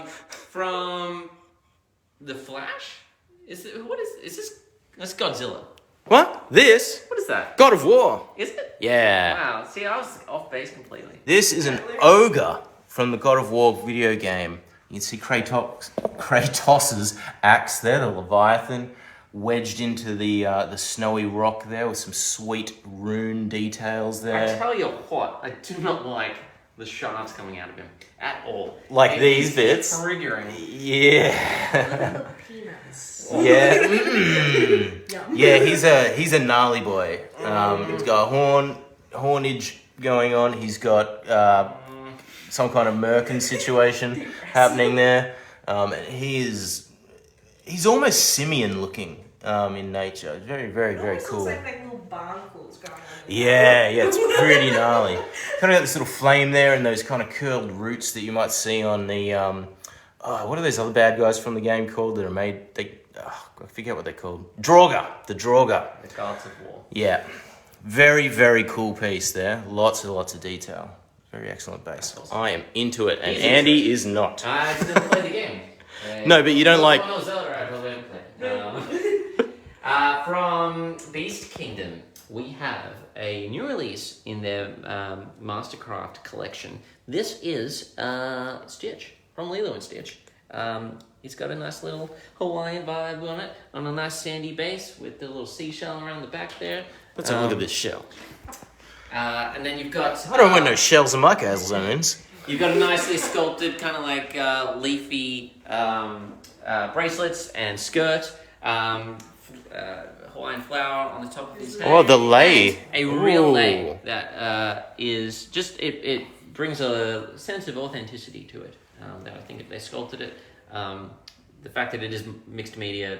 From The Flash? Is this? That's Godzilla. What? This? What is that? God of War. Is it? Yeah. Wow. See, I was off base completely. This is an ogre from the God of War video game. You can see Kratos's axe there, the Leviathan, wedged into the snowy rock there with some sweet rune details I there. tell you what, I do not like the shafts coming out of him at all. Like It these is bits? Triggering. Yeah. Peanuts. Yeah. Yeah, he's a gnarly boy. He's got hornage going on. He's got some kind of merkin situation happening there. He's almost simian looking in nature. It's very, very, very It cool. almost looks like little barnacles going on. Yeah, it's pretty gnarly. Kind of got this little flame there and those kind of curled roots that you might see on the what are those other bad guys from the game called that are made? I forget what they're called. Draugr, the Draugr. The gods of war. Yeah, very, very cool piece there. Lots and lots of detail. Very excellent base. I am into it, and He's Andy is not. I just never played the game. No, but you don't like. No, Zelda, I probably haven't played. From Beast Kingdom, we have a new release in their Mastercraft collection. This is Stitch from Lilo and Stitch. It's got a nice little Hawaiian vibe on it, on a nice sandy base with the little seashell around the back there. Let's have a look at this shell. And then you've got... I don't want no shells in my calzones. You've got a nicely sculpted kind of like leafy bracelets and skirt. Hawaiian flower on the top of his head. Oh, the lei. A real Ooh. lei that is just, it brings a sense of authenticity to it. That I think if they sculpted it, the fact that it is mixed media,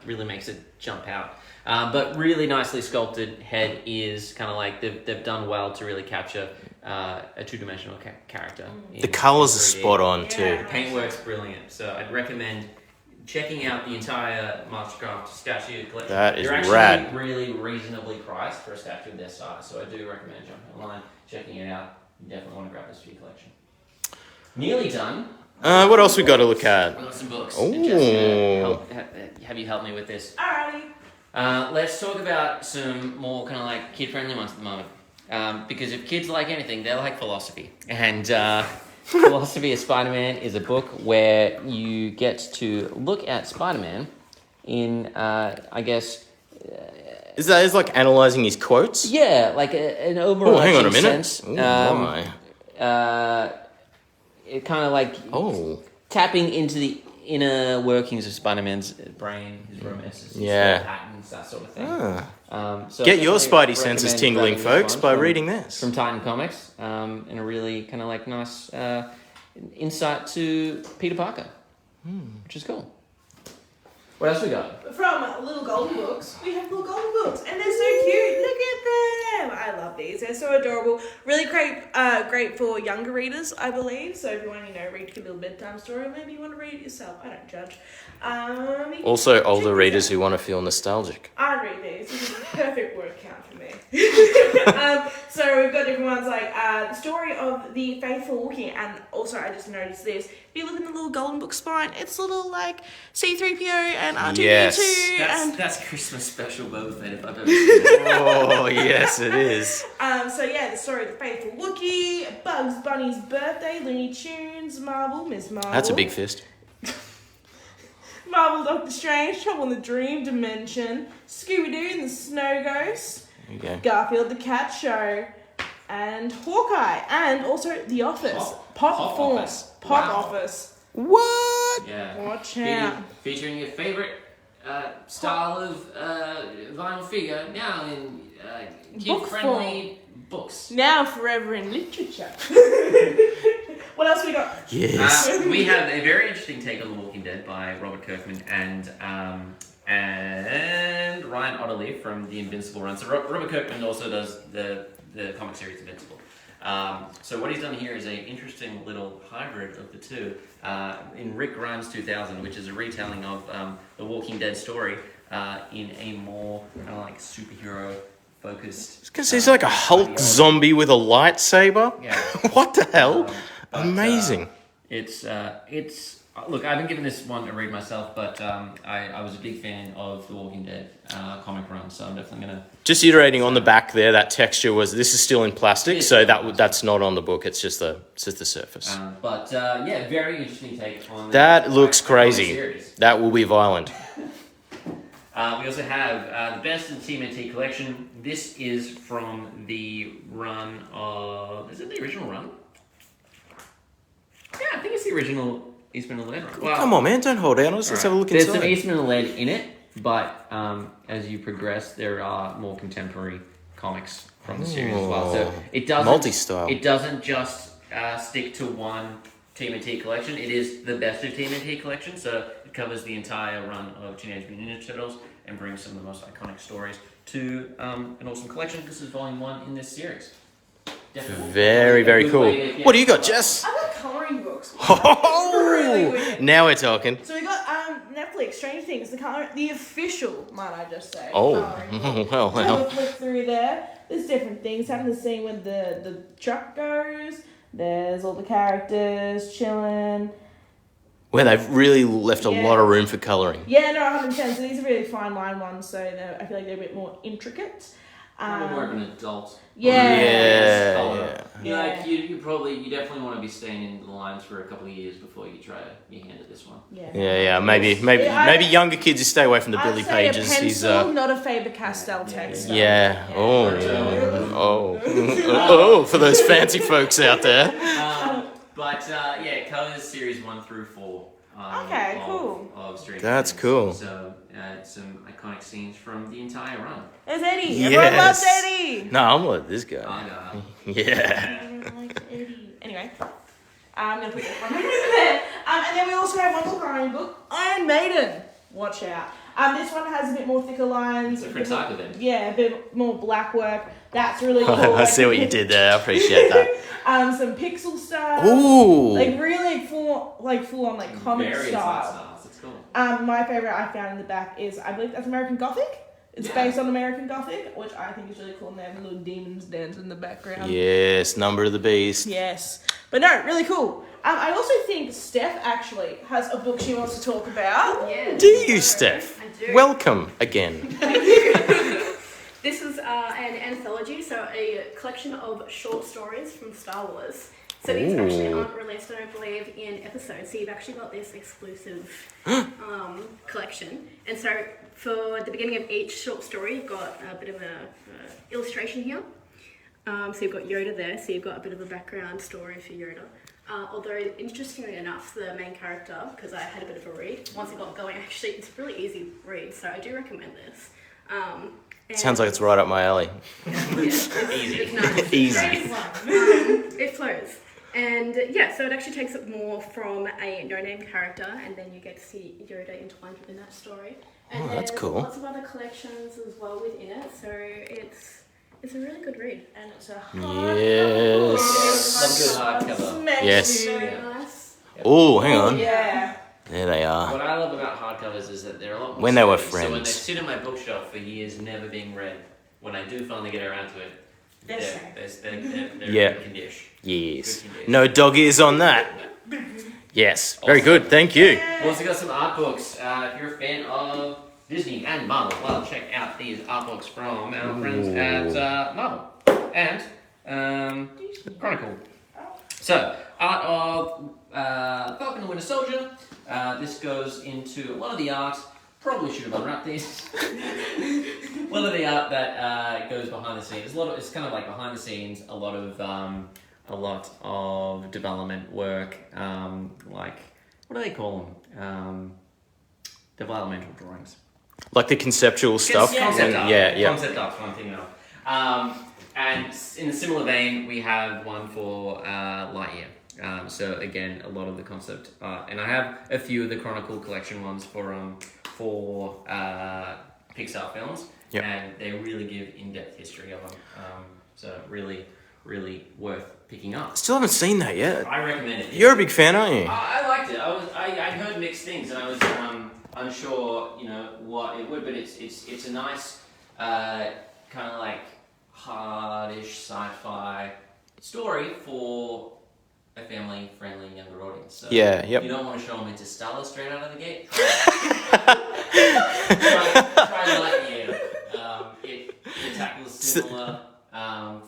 really makes it jump out. But really nicely sculpted head is kind of like they've done well to really capture a two-dimensional character. The colours are 3D. spot on too. The paintwork's brilliant, so I'd recommend checking out the entire Mastercraft statue collection. That is They're actually rad. really reasonably priced for a statue of their size, so I do recommend jumping online, checking it out. You definitely want to grab this for your collection. Nearly done. What else we got to look at? I've got some books. Ooh. Jessica, have you helped me with this? Alrighty. Let's talk about some more kind of like kid-friendly ones at the moment. Because if kids like anything, they like philosophy. And Philosophy of Spider-Man is a book where you get to look at Spider-Man in, I guess... Is that is like analysing his quotes? Yeah, like an overarching Oh, hang on a minute. sense. Oh, my. It kind of like Oh. tapping into the inner workings of Spider-Man's brain, his romances, his Yeah. patterns, that sort of thing. Ah. So Get your definitely spidey senses recommend tingling, grabbing this folks, one by from- reading this. from Titan Comics, and a really kind of like nice insight to Peter Parker, which is cool. What else we got? From Little Golden Books, we have Little Golden Books, and they're so cute. Look at them! I love these. They're so adorable. Really great for younger readers, I believe. So if you want to, read a little bedtime story, or maybe you want to read it yourself. I don't judge. Also, older check readers these who want to feel nostalgic. out. I read these. This is a perfect word count for me. So we've got different ones like the story of the faithful Wookiee, and also I just noticed this. If you look in the little Golden Book spine, it's little like C-3PO and R2D2 Yes. That's Christmas special Boba Fett if I've ever seen it. Oh, yes, it is. So yeah, the story of the faithful Wookiee, Bugs Bunny's birthday, Looney Tunes, Marvel, Miss Marvel. That's a big fist. Marvel, Doctor Strange, Trouble in the Dream Dimension, Scooby-Doo and the Snow Ghost, There you go. Garfield the Cat Show, and Hawkeye, and also The Office. Pop Office. Pop Wow. Office. What? Yeah. Watch out. Featuring your favorite style of vinyl figure now in kid-friendly books. Now forever in literature. What else we got? Yes. We have a very interesting take on The Walking Dead by Robert Kirkman and Ryan Otterly from the Invincible run. So Robert Kirkman also does the comic series Invincible. So what he's done here is an interesting little hybrid of the two in Rick Grimes 2000, which is a retelling of the Walking Dead story in a more kind of like superhero focused. Because he's like a Hulk zombie with a lightsaber. Yeah. What the hell? But, Amazing. It's Look, I haven't given this one a read myself, but I was a big fan of the Walking Dead comic run, so I'm definitely gonna. Just iterating on the back there, that texture was. This is still in plastic, so that's not on the book. It's just the surface. But yeah, very interesting take on That looks crazy. series. That will be violent. We also have the best in TMNT collection. This is from the run of. Is it the original run? Yeah, I think it's the original Eastman and Lead run. Well, Come on, man! Don't hold out. Let's have a look There's inside. some Eastman and Lead in it, but as you progress, there are more contemporary comics from the series as well. So it doesn't Multi-style. It doesn't just stick to one TMNT collection. It is the best of TMNT collection. So it covers the entire run of Teenage Mutant Ninja Turtles and brings some of the most iconic stories to an awesome collection. This is volume 1 in this series. Definitely. Very, very cool. What do you got, Jess? I've got colouring books. Really Oh, wicked. now we're talking. So we got Netflix, Stranger Things, the official, might I just say. Oh, colouring book. well, Have a flick through there. There's different things. Having the scene when the truck goes. There's all the characters chilling. Where they've really left a Yeah. lot of room for colouring. Yeah, no, 100%. So these are really fine line ones, so I feel like they're a bit more intricate. More of an adult. Yeah. Color. Yeah. Like you definitely want to be staying in the lines for a couple of years before you try your hand at this one. Yeah. Maybe younger kids just stay away from the Billy I'd say Pages. a He's pencil, not a Faber-Castell text. yeah. Oh, for those fancy folks out there. But yeah, it covers series 1 through 4. Okay, cool. Of Stranger That's Things. cool. So some iconic scenes from the entire run. There's Eddie. Everyone loves Yes. Eddie. No, I'm with this guy. I know. Yeah. Everyone likes Eddie. Anyway, I'm gonna put that one there. And then we also have one more coloring book, Iron Maiden. Watch out. This one has a bit more thicker lines. Different type of it. Yeah, a bit more black work. That's really cool. I see what you did there. I appreciate that. Some pixel stuff. Ooh. Like really full on like comic Various style. styles. It's cool. My favorite I found in the back is, I believe that's American Gothic. It's based on American Gothic, which I think is really cool. And they have little demons dancing in the background. Yes, Number of the Beast. Yes. But no, really cool. I also think Steph actually has a book she wants to talk about. Yeah. Do you, Steph? I do. Welcome again. This is an anthology, so a collection of short stories from Star Wars. So these actually aren't released, I don't believe, in episodes. So you've actually got this exclusive collection. And so for the beginning of each short story, you've got a bit of a illustration here. So you've got Yoda there, so you've got a bit of a background story for Yoda. Although, interestingly enough, the main character, because I had a bit of a read, once it got going, actually, it's a really easy read, so I do recommend this. Sounds like it's right up my alley. Easy. It's nice. Easy. It flows. And yeah, so it actually takes it more from a no-name character, and then you get to see Yoda entwined within that story. And that's there's cool. lots of other collections as well within it, so it's a really good read. And it's a Yes. Love good hardcover. Yes. Very nice. Oh, hang on. Yeah. There they are. What I love about hardcovers is that they're a lot more When they were sturdy. So when they friends. sit in my bookshelf for years, never being read, when I do finally get around to it, They're they're Yeah. in good condition. Yes. Good condition. No dog ears on that. Yes. Very good. Thank you. We've also got some art books. If you're a fan of Disney and Marvel, well, check out these art books from our friends at Marvel and Chronicle. So, art of Falcon and the Winter Soldier. This goes into a lot of the art. Probably should have unwrapped these. A lot of the art that goes behind the scenes. It's kind of like behind the scenes. A lot of development work. Like, what do they call them? Developmental drawings. Like the conceptual stuff. Concept art. Yeah. Concept art's one thing now. And in a similar vein, we have one for Lightyear. So again, a lot of the concept art, and I have a few of the Chronicle collection ones for Pixar films, Yep. and they really give in-depth history of them. So really, really worth picking up. Still haven't seen that yet. I recommend it. You're a big fan, aren't you? I liked it. I heard mixed things, and I was unsure, what it would. But it's a nice kind of like hardish sci-fi story for a family-friendly younger audience. So Yeah, yep. You don't want to show them Interstellar straight out of the gate. Try Lightyear. It tackles similar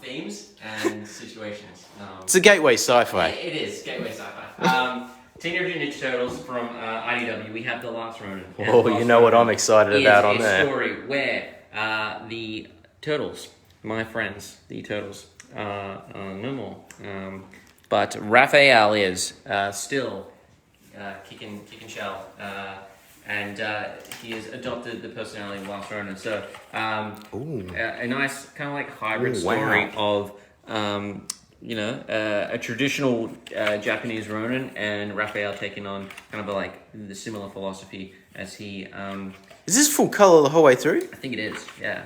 themes and situations. It's a gateway sci-fi. It is gateway sci-fi. Teenage Mutant Ninja Turtles from IDW. We have the last Ronin. Oh, you know what I'm excited about on there. It's a story where the turtles, my friends, the turtles, no more. But Raphael is still kicking shell, and he has adopted the personality of Last Ronin. So a nice kind of like hybrid story of a traditional Japanese Ronin and Raphael taking on kind of like the similar philosophy as he. Is this full color the whole way through? I think it is, yeah.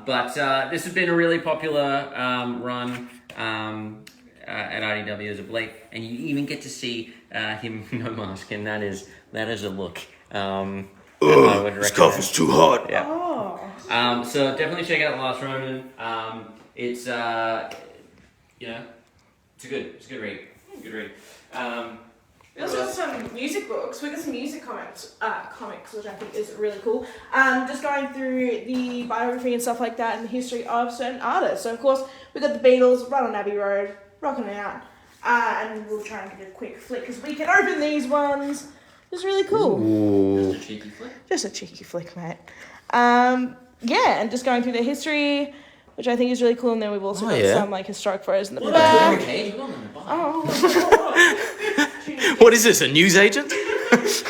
But this has been a really popular run at IDW as of late, and you even get to see him no mask, and that is a look. This coffee's too hot. Yeah. Oh. So definitely check out The Last Ronin. It's it's a good read. Good read. We also got some music books. We got some music comics, which I think is really cool. Just going through the biography and stuff like that and the history of certain artists. So, of course, we got the Beatles, right on Abbey Road, rocking it out. And we'll try and get a quick flick because we can open these ones. It's really cool. Ooh. Just a cheeky flick. Just a cheeky flick, mate. And just going through their history, which I think is really cool. And then we've also got some like historic photos in the back. What is this, a news agent? Next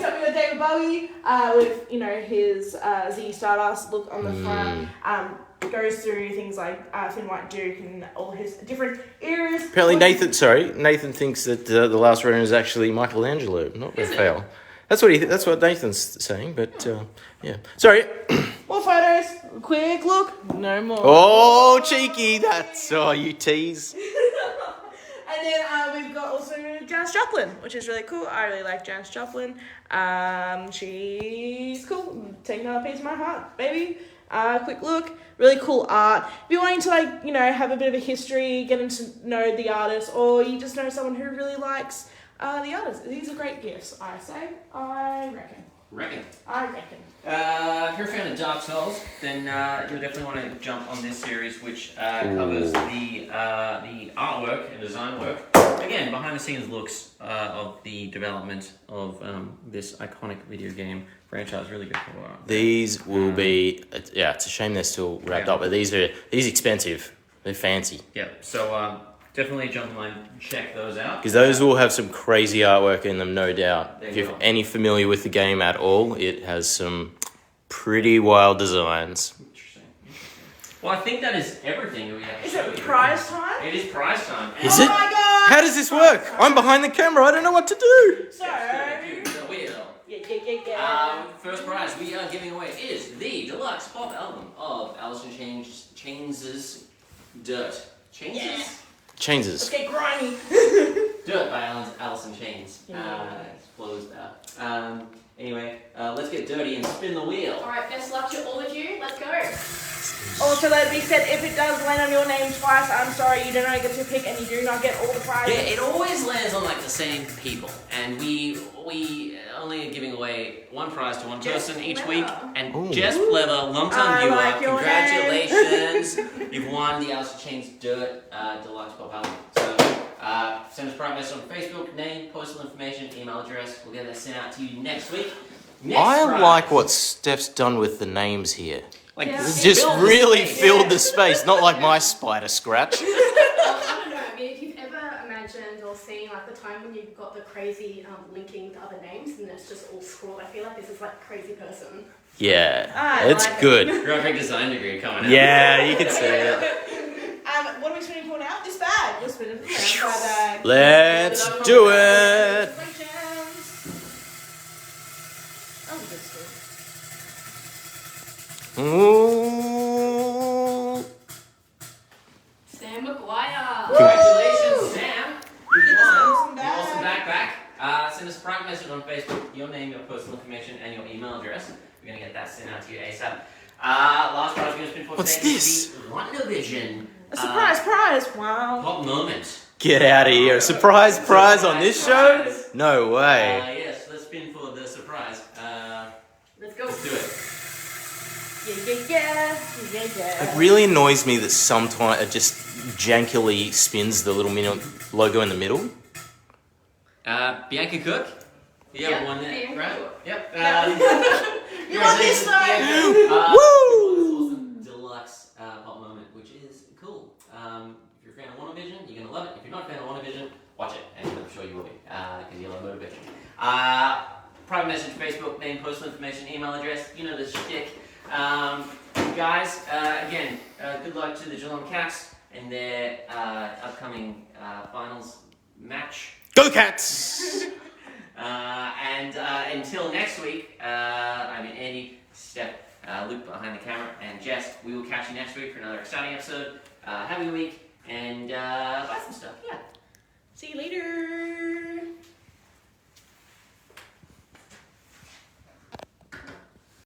up we got David Bowie with his Ziggy Stardust look on the front. Goes through things like Thin White Duke and all his different eras. Apparently Nathan thinks that the Last Ronin is actually Michelangelo, not Raphael. That's what Nathan's saying, but yeah. Sorry. More photos. Quick look. No more. Oh, cheeky. That's you tease. And then we've got also Janis Joplin, which is really cool. I really like Janis Joplin. She's cool. Taking another piece of my heart, baby. Quick look. Really cool art. If you're wanting to have a bit of a history, getting to know the artist, or you just know someone who really likes the artist, these are great gifts. I reckon. If you're a fan of Dark Souls, then you'll definitely want to jump on this series, which covers the artwork and design work. Again, behind the scenes looks of the development of this iconic video game franchise. Really good for These will be it's a shame they're still wrapped up, but these expensive. They're fancy. Yeah. So definitely jump online and check those out. Because those will have some crazy artwork in them, no doubt. They If you're will. any familiar with the game at all, it has some pretty wild designs. Interesting. Well, I think that is everything we have to Is show it you. prize time? It is prize time. Is Oh it? my god! How does this work? I'm behind the camera. I don't know what to do. So, The wheel. yeah. First prize we are giving away is the deluxe pop album of Alice in Chains' Dirt. Chains? Changes. Let's get grimy. Dirt by Alice in Chains. Flows out. Anyway, let's get dirty and spin the wheel. Alright, best luck to all of you. Let's go. Also, that being said, if it does land on your name twice, I'm sorry, you do not get to pick and you do not get all the prizes. Yeah, it always lands on like the same people, and we only are giving away one prize to one person each week. And Jess Plever, long-time viewer, like your congratulations! You've won the Alice in Chains Dirt Deluxe Pop album. So send us a private message on Facebook, name, postal information, email address. We'll get that sent out to you next week. I prize. like what Steph's done with the names here. Like Yeah. It's it just filled the really space. filled the space, not like my spider scratch. I don't know, I mean, if you've ever imagined or seen like the time when you've got the crazy linking to other names and it's just all scrawled, I feel like this is like crazy person. Yeah, I it's like it. good. Graphic design degree coming out. Yeah, you can see it. What are we spinning for now? This bag. We'll spin it. Bag. Let's do it. Ooh. Sam McGuire. Congratulations, Sam. You Get this won awesome the awesome bag. backpack. Send us a private message on Facebook, your name, your personal information, and your email address. We're going to get that sent out to you ASAP. Last prize we're going to spin for What's today this? is the WandaVision A surprise prize! Wow. What moment? Get out of here. A surprise prize on this show? Surprise. No way. Yes, let's spin for the surprise. Let's go. Let's do it. Yeah. It really annoys me that sometimes it just jankily spins the little mini logo in the middle. Bianca Cook? You Yep, have one there, Bianca right? Cook. Yep. You want this though? Woo! Awesome deluxe pop moment, which is cool. If you're a fan of WandaVision, you're gonna love it. If you're not a fan of WandaVision, watch it, and I'm sure you will be, because you'll have motivation. Private message, Facebook, name, postal information, email address, you know the shtick. Guys, again, good luck to the Geelong Cats and their upcoming finals match. Go Cats! And until next week, Andy, Steph, Luke behind the camera, and Jess, we will catch you next week for another exciting episode. Have a good week, and buy some stuff. Yeah. See you later.